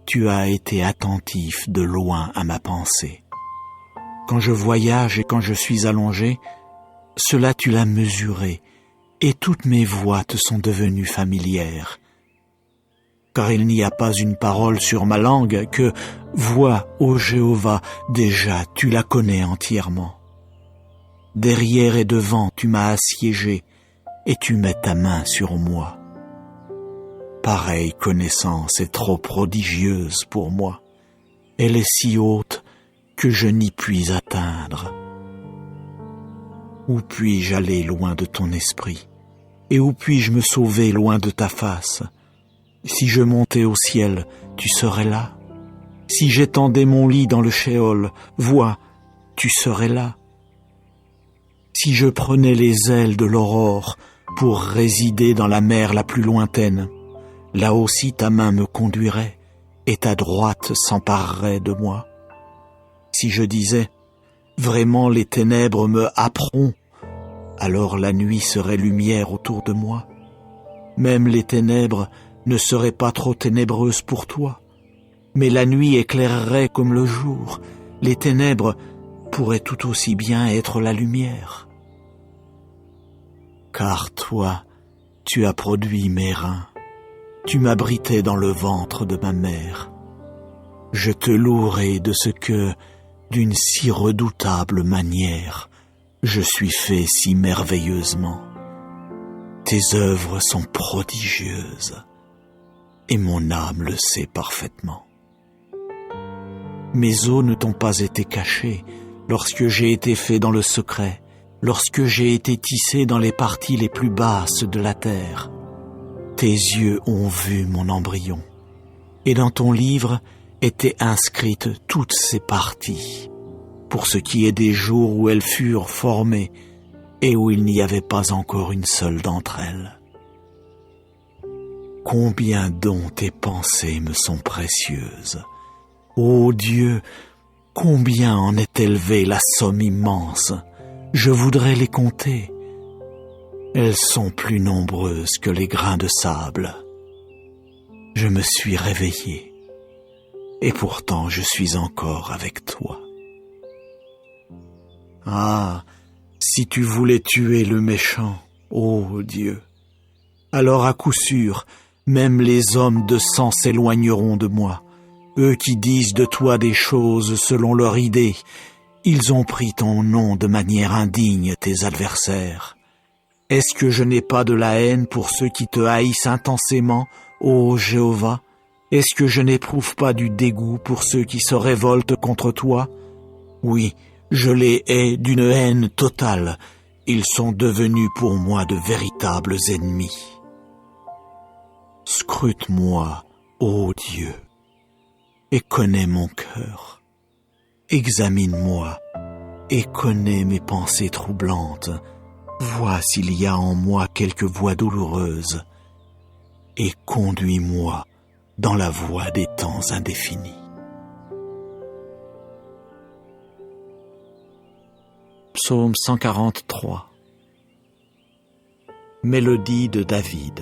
Tu as été attentif de loin à ma pensée. Quand je voyage et quand je suis allongé, cela tu l'as mesuré, et toutes mes voies te sont devenues familières. Car il n'y a pas une parole sur ma langue que, vois, ô Jéhovah, déjà tu la connais entièrement. Derrière et devant tu m'as assiégé, et tu mets ta main sur moi. Pareille connaissance est trop prodigieuse pour moi. Elle est si haute que je n'y puis atteindre. Où puis-je aller loin de ton esprit? Et où puis-je me sauver loin de ta face? Si je montais au ciel, tu serais là. Si j'étendais mon lit dans le shéol, vois, tu serais là. Si je prenais les ailes de l'aurore pour résider dans la mer la plus lointaine, là aussi ta main me conduirait et ta droite s'emparerait de moi. Si je disais, vraiment les ténèbres me happeront, alors la nuit serait lumière autour de moi. Même les ténèbres ne seraient pas trop ténébreuses pour toi, mais la nuit éclairerait comme le jour. Les ténèbres pourraient tout aussi bien être la lumière. Car toi, tu as produit mes reins, tu m'abritais dans le ventre de ma mère. Je te louerai de ce que, d'une si redoutable manière, je suis fait si merveilleusement. Tes œuvres sont prodigieuses, et mon âme le sait parfaitement. Mes os ne t'ont pas été cachés lorsque j'ai été fait dans le secret, lorsque j'ai été tissé dans les parties les plus basses de la terre. Tes yeux ont vu mon embryon, et dans ton livre étaient inscrites toutes ces parties, pour ce qui est des jours où elles furent formées et où il n'y avait pas encore une seule d'entre elles. Combien donc tes pensées me sont précieuses. Ô Dieu, combien en est élevée la somme immense. Je voudrais les compter. Elles sont plus nombreuses que les grains de sable. Je me suis réveillé, et pourtant je suis encore avec toi. Ah, si tu voulais tuer le méchant, ô Dieu, alors à coup sûr, même les hommes de sang s'éloigneront de moi. Eux qui disent de toi des choses selon leur idée, ils ont pris ton nom de manière indigne, tes adversaires. Est-ce que je n'ai pas de la haine pour ceux qui te haïssent intensément, ô Jéhovah? Est-ce que je n'éprouve pas du dégoût pour ceux qui se révoltent contre toi? Oui, je les hais d'une haine totale. Ils sont devenus pour moi de véritables ennemis. Scrute-moi, ô Dieu, et connais mon cœur. Examine-moi et connais mes pensées troublantes. Vois s'il y a en moi quelque voie douloureuse et conduis-moi dans la voie des temps indéfinis. Psaume 143. Mélodie de David.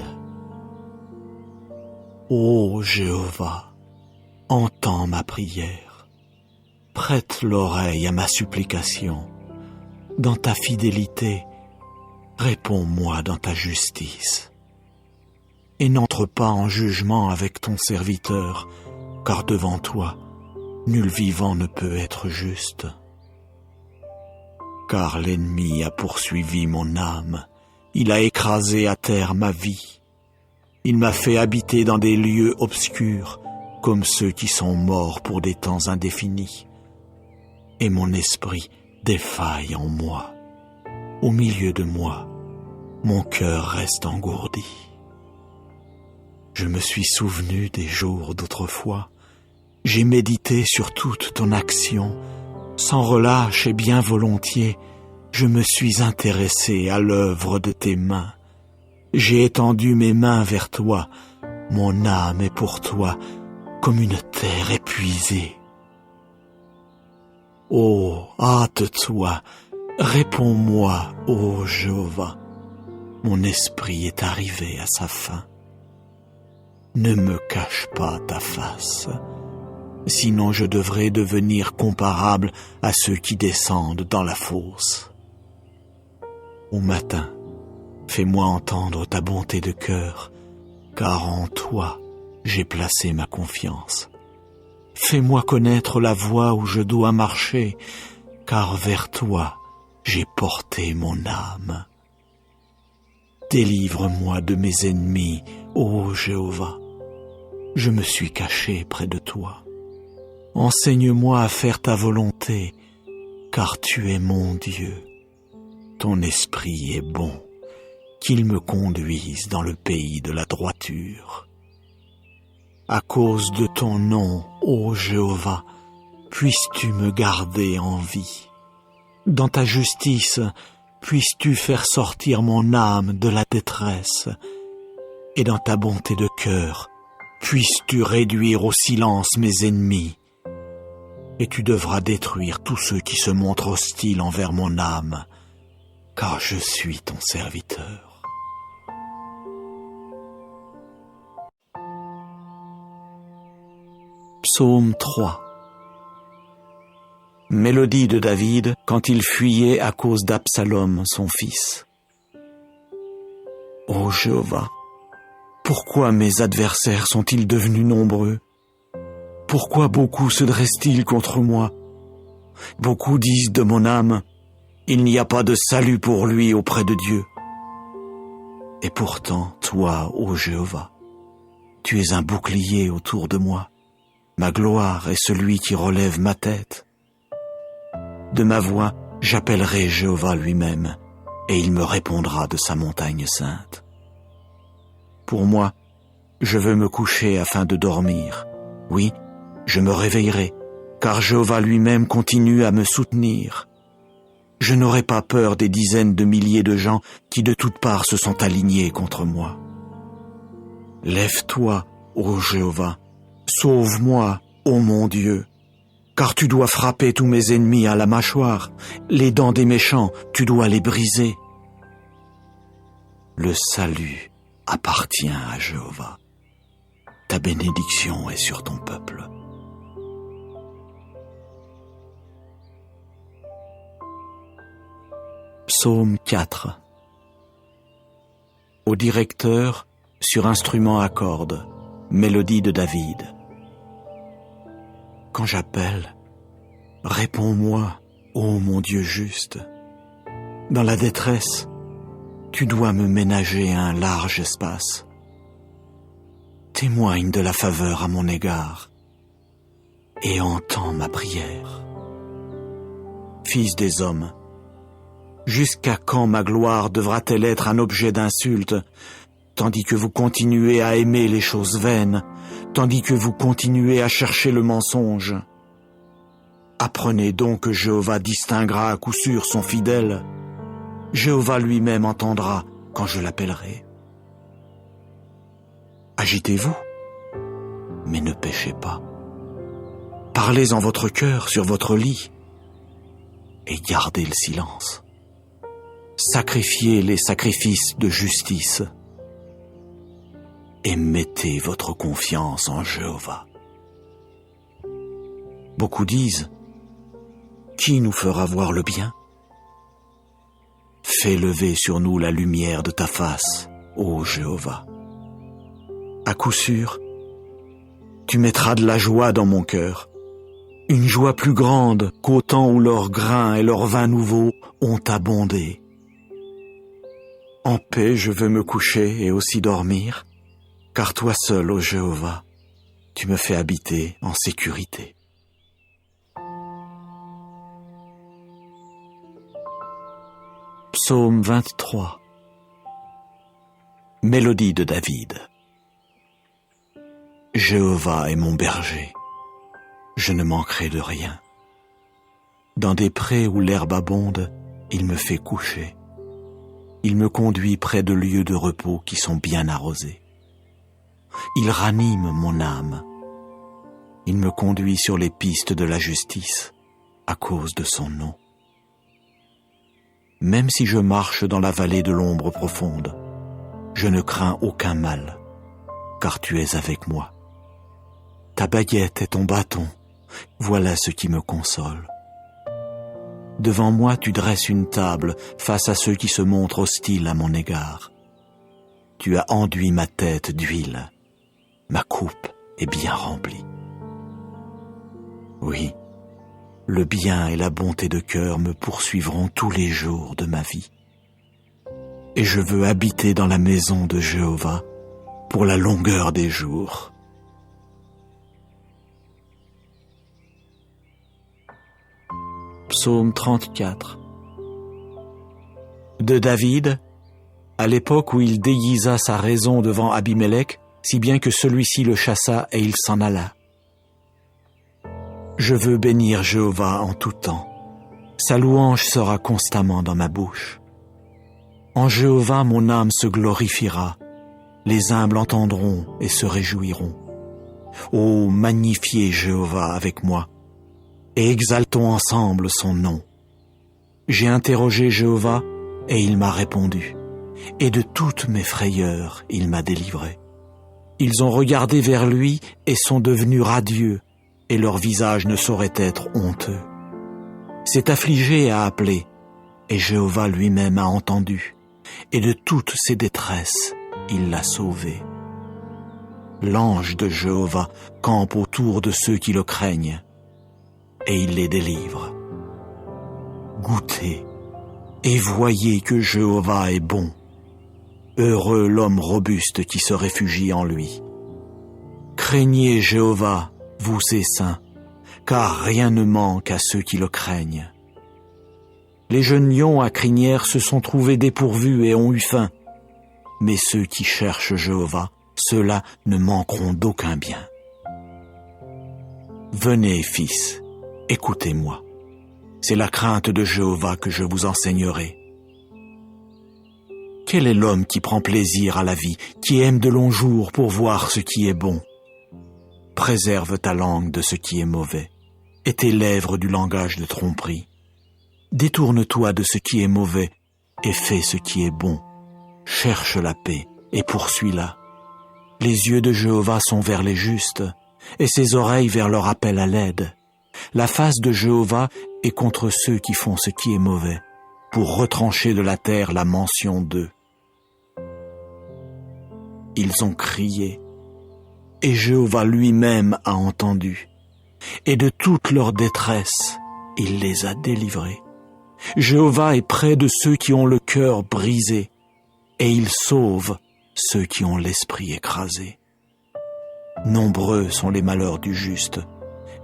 Ô Jéhovah, entends ma prière, prête l'oreille à ma supplication. Dans ta fidélité, réponds-moi dans ta justice. Et n'entre pas en jugement avec ton serviteur, car devant toi, nul vivant ne peut être juste. Car l'ennemi a poursuivi mon âme, il a écrasé à terre ma vie. Il m'a fait habiter dans des lieux obscurs, comme ceux qui sont morts pour des temps indéfinis. Et mon esprit défaille en moi. Au milieu de moi, mon cœur reste engourdi. Je me suis souvenu des jours d'autrefois. J'ai médité sur toute ton action. Sans relâche et bien volontiers, je me suis intéressé à l'œuvre de tes mains. J'ai étendu mes mains vers toi. Mon âme est pour toi comme une terre épuisée. Ô, hâte-toi, réponds-moi, ô Jéhovah. Mon esprit est arrivé à sa fin. Ne me cache pas ta face, sinon je devrais devenir comparable à ceux qui descendent dans la fosse. Au matin, fais-moi entendre ta bonté de cœur, car en toi j'ai placé ma confiance. Fais-moi connaître la voie où je dois marcher, car vers toi j'ai porté mon âme. Délivre-moi de mes ennemis, ô Jéhovah. Je me suis caché près de toi. Enseigne-moi à faire ta volonté, car tu es mon Dieu. Ton esprit est bon, qu'il me conduise dans le pays de la droiture. À cause de ton nom, ô Jéhovah, puisses-tu me garder en vie. Dans ta justice, puisses-tu faire sortir mon âme de la détresse, et dans ta bonté de cœur, puisses-tu réduire au silence mes ennemis, et tu devras détruire tous ceux qui se montrent hostiles envers mon âme, car je suis ton serviteur. Psaume 3. Mélodie de David quand il fuyait à cause d'Absalom, son fils. Ô Jéhovah, pourquoi mes adversaires sont-ils devenus nombreux? Pourquoi beaucoup se dressent-ils contre moi? Beaucoup disent de mon âme, il n'y a pas de salut pour lui auprès de Dieu. Et pourtant, toi, ô Jéhovah, tu es un bouclier autour de moi. Ma gloire est celui qui relève ma tête. De ma voix, j'appellerai Jéhovah lui-même, et il me répondra de sa montagne sainte. Pour moi, je veux me coucher afin de dormir. Oui, je me réveillerai, car Jéhovah lui-même continue à me soutenir. Je n'aurai pas peur des dizaines de milliers de gens qui de toutes parts se sont alignés contre moi. Lève-toi, ô Jéhovah, sauve-moi, ô mon Dieu, car tu dois frapper tous mes ennemis à la mâchoire, les dents des méchants, tu dois les briser. Le salut appartient à Jéhovah. Ta bénédiction est sur ton peuple. Psaume 4. Au directeur, sur instrument à cordes, mélodie de David. Quand j'appelle, réponds-moi, ô mon Dieu juste. Dans la détresse, tu dois me ménager un large espace. Témoigne de la faveur à mon égard et entends ma prière. Fils des hommes, jusqu'à quand ma gloire devra-t-elle être un objet d'insulte, tandis que vous continuez à aimer les choses vaines, tandis que vous continuez à chercher le mensonge? Apprenez donc que Jéhovah distinguera à coup sûr son fidèle. Jéhovah lui-même entendra quand je l'appellerai. Agitez-vous, mais ne péchez pas. Parlez en votre cœur sur votre lit et gardez le silence. sacrifiez les sacrifices de justice et mettez votre confiance en Jéhovah. Beaucoup disent, qui nous fera voir le bien? Fais lever sur nous la lumière de ta face, ô Jéhovah. À coup sûr, tu mettras de la joie dans mon cœur, une joie plus grande qu'au temps où leurs grains et leurs vins nouveaux ont abondé. En paix je veux me coucher et aussi dormir, car toi seul, ô Jéhovah, tu me fais habiter en sécurité. Psaume 23. Mélodie de David. Jéhovah est mon berger, je ne manquerai de rien. Dans des prés où l'herbe abonde, il me fait coucher. Il me conduit près de lieux de repos qui sont bien arrosés. Il ranime mon âme. Il me conduit sur les pistes de la justice à cause de son nom. Même si je marche dans la vallée de l'ombre profonde, je ne crains aucun mal, car tu es avec moi. Ta baguette et ton bâton, voilà ce qui me console. Devant moi, tu dresses une table face à ceux qui se montrent hostiles à mon égard. Tu as enduit ma tête d'huile, ma coupe est bien remplie. Oui, le bien et la bonté de cœur me poursuivront tous les jours de ma vie. Et je veux habiter dans la maison de Jéhovah pour la longueur des jours. Psaume 34. De David, à l'époque où il déguisa sa raison devant Abimélec, si bien que celui-ci le chassa et il s'en alla. Je veux bénir Jéhovah en tout temps. Sa louange sera constamment dans ma bouche. En Jéhovah mon âme se glorifiera. Les humbles entendront et se réjouiront. Ô, magnifiez Jéhovah avec moi, et exaltons ensemble son nom. J'ai interrogé Jéhovah, et il m'a répondu, et de toutes mes frayeurs il m'a délivré. Ils ont regardé vers lui et sont devenus radieux, et leur visage ne saurait être honteux. Cet affligé a appelé, et Jéhovah lui-même a entendu, et de toutes ses détresses il l'a sauvé. L'ange de Jéhovah campe autour de ceux qui le craignent, et il les délivre. Goûtez et voyez que Jéhovah est bon. Heureux l'homme robuste qui se réfugie en lui. Craignez Jéhovah, vous ses saints, car rien ne manque à ceux qui le craignent. Les jeunes lions à crinière se sont trouvés dépourvus et ont eu faim, mais ceux qui cherchent Jéhovah, ceux-là ne manqueront d'aucun bien. Venez, fils, écoutez-moi. C'est la crainte de Jéhovah que je vous enseignerai. Quel est l'homme qui prend plaisir à la vie, qui aime de longs jours pour voir ce qui est bon? Préserve ta langue de ce qui est mauvais, et tes lèvres du langage de tromperie. Détourne-toi de ce qui est mauvais, et fais ce qui est bon. Cherche la paix, et poursuis-la. Les yeux de Jéhovah sont vers les justes, et ses oreilles vers leur appel à l'aide. La face de Jéhovah est contre ceux qui font ce qui est mauvais, pour retrancher de la terre la mention d'eux. Ils ont crié, et Jéhovah lui-même a entendu, et de toute leur détresse, il les a délivrés. Jéhovah est près de ceux qui ont le cœur brisé, et il sauve ceux qui ont l'esprit écrasé. Nombreux sont les malheurs du juste,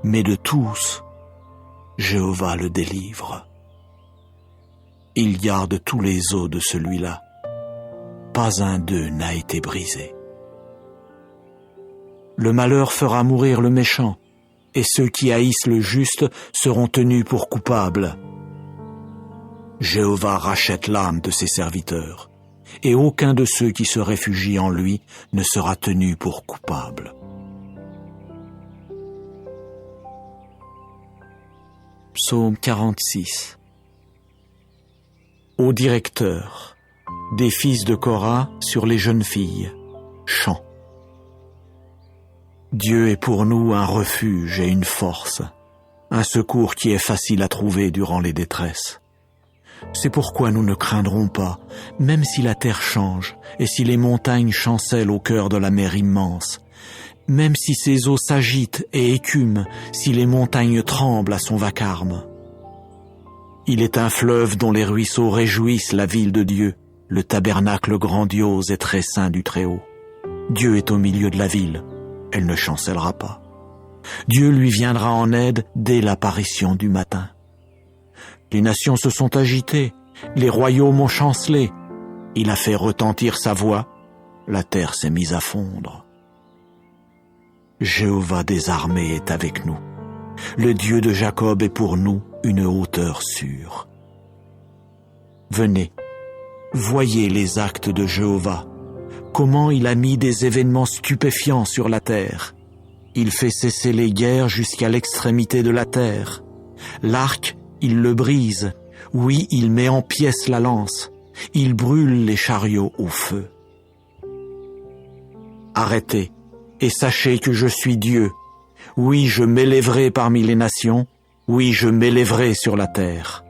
mais de tous, Jéhovah le délivre. Il garde tous les os de celui-là. Pas un d'eux n'a été brisé. Le malheur fera mourir le méchant, et ceux qui haïssent le juste seront tenus pour coupables. Jéhovah rachète l'âme de ses serviteurs, et aucun de ceux qui se réfugient en lui ne sera tenu pour coupable. Psaume 46. Au directeur, des fils de Korah sur les jeunes filles. Chant. Dieu est pour nous un refuge et une force, un secours qui est facile à trouver durant les détresses. C'est pourquoi nous ne craindrons pas, même si la terre change et si les montagnes chancellent au cœur de la mer immense, même si ses eaux s'agitent et écument, si les montagnes tremblent à son vacarme. Il est un fleuve dont les ruisseaux réjouissent la ville de Dieu, le tabernacle grandiose et très saint du Très-Haut. Dieu est au milieu de la ville, elle ne chancellera pas. Dieu lui viendra en aide dès l'apparition du matin. Les nations se sont agitées, les royaumes ont chancelé. Il a fait retentir sa voix, la terre s'est mise à fondre. Jéhovah des armées est avec nous. Le Dieu de Jacob est pour nous une hauteur sûre. Venez, voyez les actes de Jéhovah, comment il a mis des événements stupéfiants sur la terre. Il fait cesser les guerres jusqu'à l'extrémité de la terre. L'arc, il le brise. Oui, il met en pièces la lance. Il brûle les chariots au feu. Arrêtez, et sachez que je suis Dieu. Oui, je m'élèverai parmi les nations. Oui, je m'élèverai sur la terre.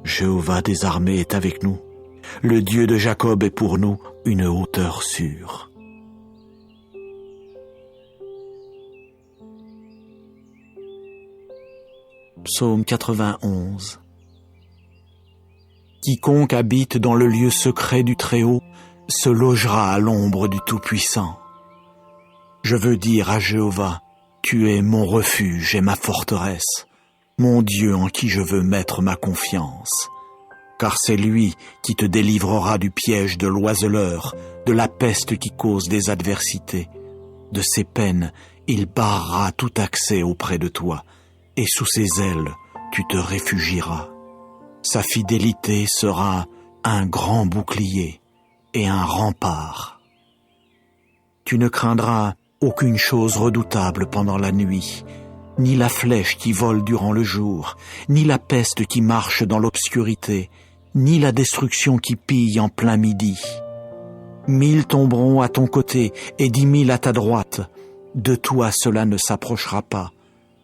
Jéhovah des armées est avec nous. Le Dieu de Jacob est pour nous une hauteur sûre. Psaume 91. Quiconque habite dans le lieu secret du Très-Haut se logera à l'ombre du Tout-Puissant. Je veux dire à Jéhovah, tu es mon refuge et ma forteresse, mon Dieu en qui je veux mettre ma confiance. Car c'est lui qui te délivrera du piège de l'oiseleur, de la peste qui cause des adversités. De ses peines, il barrera tout accès auprès de toi, et sous ses ailes, tu te réfugieras. Sa fidélité sera un grand bouclier et un rempart. Tu ne craindras aucune chose redoutable pendant la nuit, ni la flèche qui vole durant le jour, ni la peste qui marche dans l'obscurité, ni la destruction qui pille en plein midi. 1000 tomberont à ton côté et 10 000 à ta droite. De toi cela ne s'approchera pas.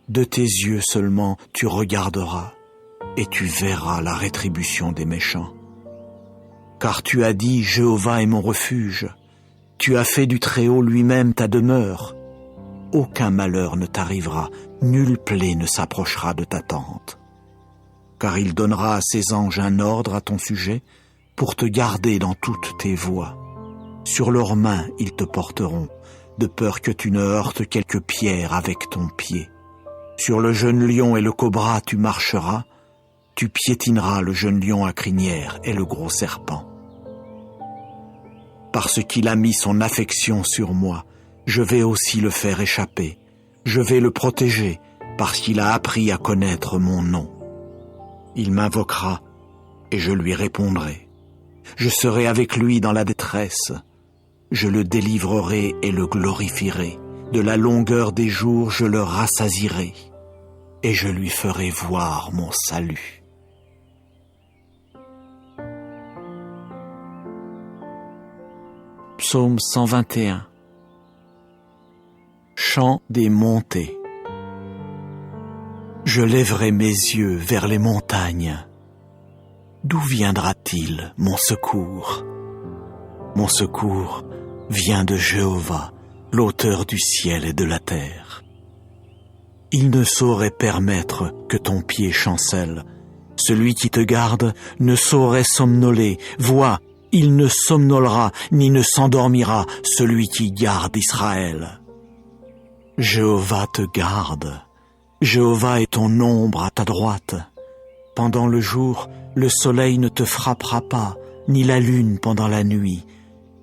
De tes yeux seulement tu regarderas, et tu verras la rétribution des méchants. Car tu as dit, Jéhovah est mon refuge. Tu as fait du Très-Haut lui-même ta demeure. Aucun malheur ne t'arrivera, nulle plaie ne s'approchera de ta tente. Car il donnera à ses anges un ordre à ton sujet, pour te garder dans toutes tes voies. Sur leurs mains ils te porteront, de peur que tu ne heurtes quelque pierre avec ton pied. Sur le jeune lion et le cobra tu marcheras, tu piétineras le jeune lion à crinière et le gros serpent. Parce qu'il a mis son affection sur moi, je vais aussi le faire échapper. Je vais le protéger, parce qu'il a appris à connaître mon nom. Il m'invoquera, et je lui répondrai. Je serai avec lui dans la détresse. Je le délivrerai et le glorifierai. De la longueur des jours, je le rassasierai, et je lui ferai voir mon salut. Psaume 121. Chant des montées. Je lèverai mes yeux vers les montagnes. D'où viendra-t-il mon secours? Mon secours vient de Jéhovah, l'auteur du ciel et de la terre. Il ne saurait permettre que ton pied chancelle. Celui qui te garde ne saurait somnoler. Vois, il ne somnolera ni ne s'endormira, celui qui garde Israël. Jéhovah te garde. Jéhovah est ton ombre à ta droite. Pendant le jour, le soleil ne te frappera pas, ni la lune pendant la nuit.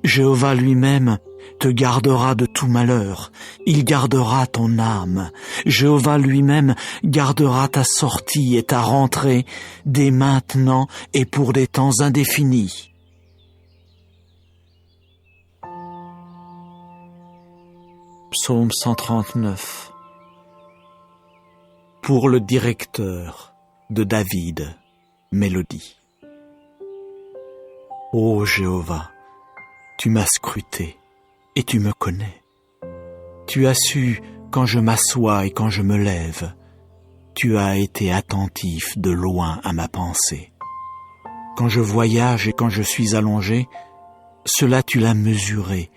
Jéhovah lui-même te gardera de tout malheur. Il gardera ton âme. Jéhovah lui-même gardera ta sortie et ta rentrée dès maintenant et pour des temps indéfinis. Psaume 139. Pour le directeur de David, mélodie. Ô Jéhovah, tu m'as scruté et tu me connais. Tu as su quand je m'assois et quand je me lève. Tu as été attentif de loin à ma pensée. Quand je voyage et quand je suis allongé, cela tu l'as mesuré,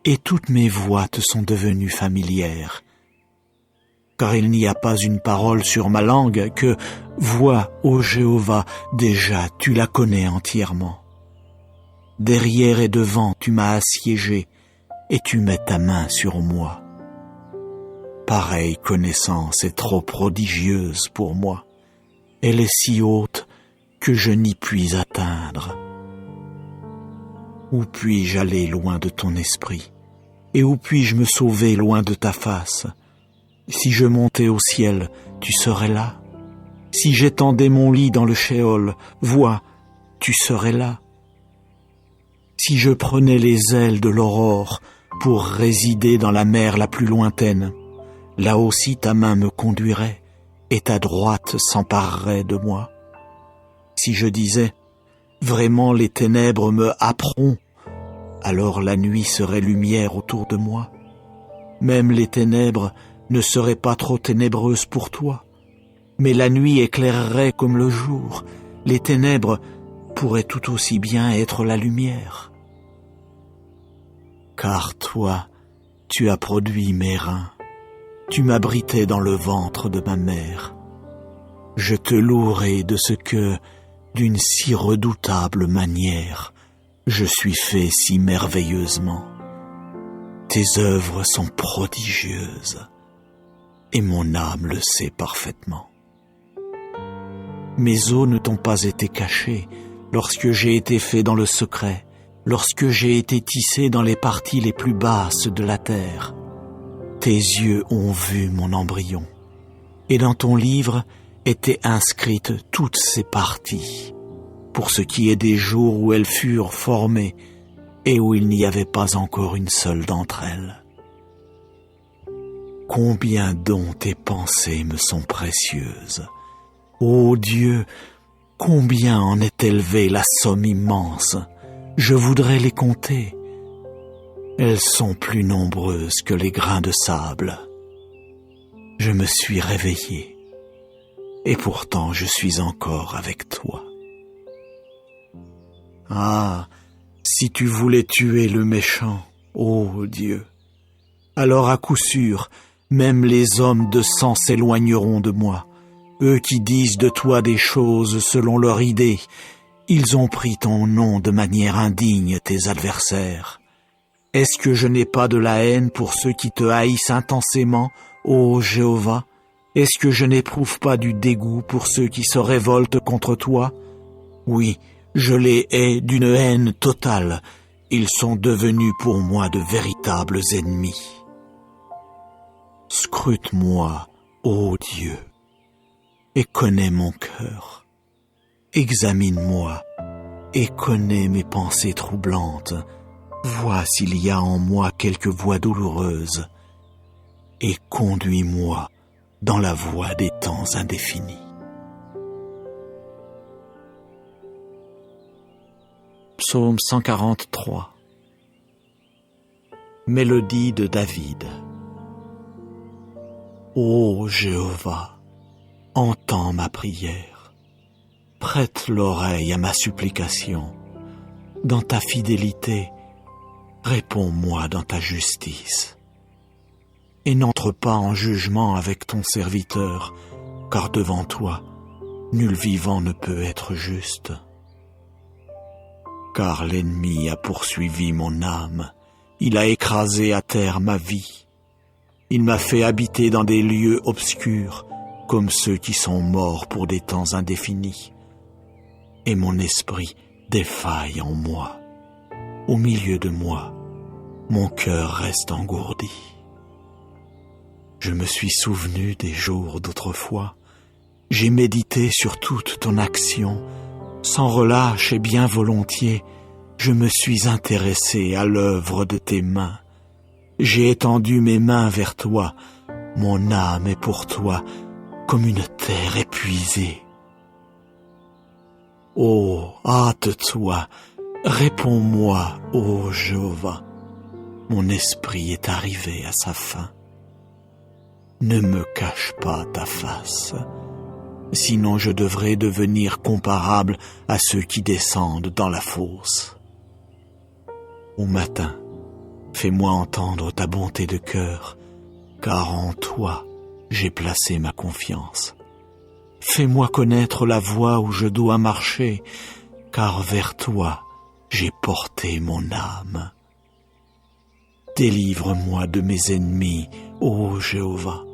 et toutes mes voies te sont devenues familières. Car il n'y a pas une parole sur ma langue que, vois, ô Jéhovah, déjà tu la connais entièrement. Derrière et devant tu m'as assiégé, et tu mets ta main sur moi. Pareille connaissance est trop prodigieuse pour moi. Elle est si haute que je n'y puis atteindre. Où puis-je aller loin de ton esprit? Et où puis-je me sauver loin de ta face? Si je montais au ciel, tu serais là. Si j'étendais mon lit dans le shéol, vois, tu serais là. Si je prenais les ailes de l'aurore pour résider dans la mer la plus lointaine, là aussi ta main me conduirait et ta droite s'emparerait de moi. Si je disais, vraiment les ténèbres me happeront, alors la nuit serait lumière autour de moi. Même les ténèbres ne seraient pas trop ténébreuses pour toi, mais la nuit éclairerait comme le jour. Les ténèbres pourraient tout aussi bien être la lumière. Car toi, tu as produit mes reins. Tu m'abritais dans le ventre de ma mère. Je te louerai de ce que, d'une si redoutable manière, je suis fait si merveilleusement. Tes œuvres sont prodigieuses, et mon âme le sait parfaitement. Mes os ne t'ont pas été cachés lorsque j'ai été fait dans le secret, lorsque j'ai été tissé dans les parties les plus basses de la terre. Tes yeux ont vu mon embryon, et dans ton livre étaient inscrites toutes ces parties, pour ce qui est des jours où elles furent formées et où il n'y avait pas encore une seule d'entre elles. Combien donc tes pensées me sont précieuses. Ô Dieu, combien en est élevée la somme immense. Je voudrais les compter. Elles sont plus nombreuses que les grains de sable. Je me suis réveillé, et pourtant je suis encore avec toi. Ah, si tu voulais tuer le méchant, ô Dieu, alors à coup sûr, même les hommes de sang s'éloigneront de moi. Eux qui disent de toi des choses selon leur idée, ils ont pris ton nom de manière indigne, tes adversaires. Est-ce que je n'ai pas de la haine pour ceux qui te haïssent intensément, ô Jéhovah? Est-ce que je n'éprouve pas du dégoût pour ceux qui se révoltent contre toi? Oui, je les hais d'une haine totale. Ils sont devenus pour moi de véritables ennemis. Scrute-moi, ô Dieu, et connais mon cœur. Examine-moi et connais mes pensées troublantes. Vois s'il y a en moi quelque voie douloureuse, et conduis-moi dans la voie des temps indéfinis. Psaume 143. Mélodie de David. Ô Jéhovah, entends ma prière, prête l'oreille à ma supplication. Dans ta fidélité, réponds-moi dans ta justice. Et n'entre pas en jugement avec ton serviteur, car devant toi, nul vivant ne peut être juste. Car l'ennemi a poursuivi mon âme, il a écrasé à terre ma vie. Il m'a fait habiter dans des lieux obscurs, comme ceux qui sont morts pour des temps indéfinis. Et mon esprit défaille en moi. Au milieu de moi, mon cœur reste engourdi. Je me suis souvenu des jours d'autrefois. J'ai médité sur toute ton action. Sans relâche et bien volontiers, je me suis intéressé à l'œuvre de tes mains. J'ai étendu mes mains vers toi. Mon âme est pour toi comme une terre épuisée. Oh, hâte-toi, Réponds-moi, ô Jéhovah, mon esprit est arrivé à sa fin. Ne me cache pas ta face, sinon je devrais devenir comparable à ceux qui descendent dans la fosse. Au matin, fais-moi entendre ta bonté de cœur, car en toi j'ai placé ma confiance. Fais-moi connaître la voie où je dois marcher, car vers toi j'ai porté mon âme. Délivre-moi de mes ennemis, ô Jéhovah.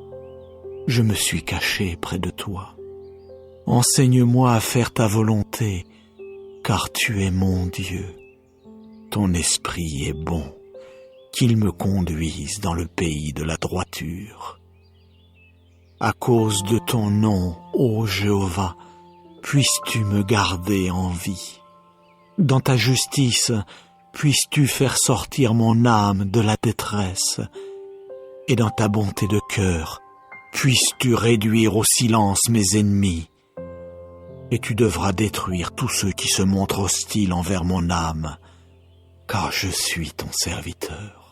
Je me suis caché près de toi. Enseigne-moi à faire ta volonté, car tu es mon Dieu. Ton esprit est bon, qu'il me conduise dans le pays de la droiture. À cause de ton nom, ô Jéhovah, puisses-tu me garder en vie. Dans ta justice, puisses-tu faire sortir mon âme de la détresse. Et dans ta bonté de cœur, puisses-tu réduire au silence mes ennemis. Et tu devras détruire tous ceux qui se montrent hostiles envers mon âme, car je suis ton serviteur.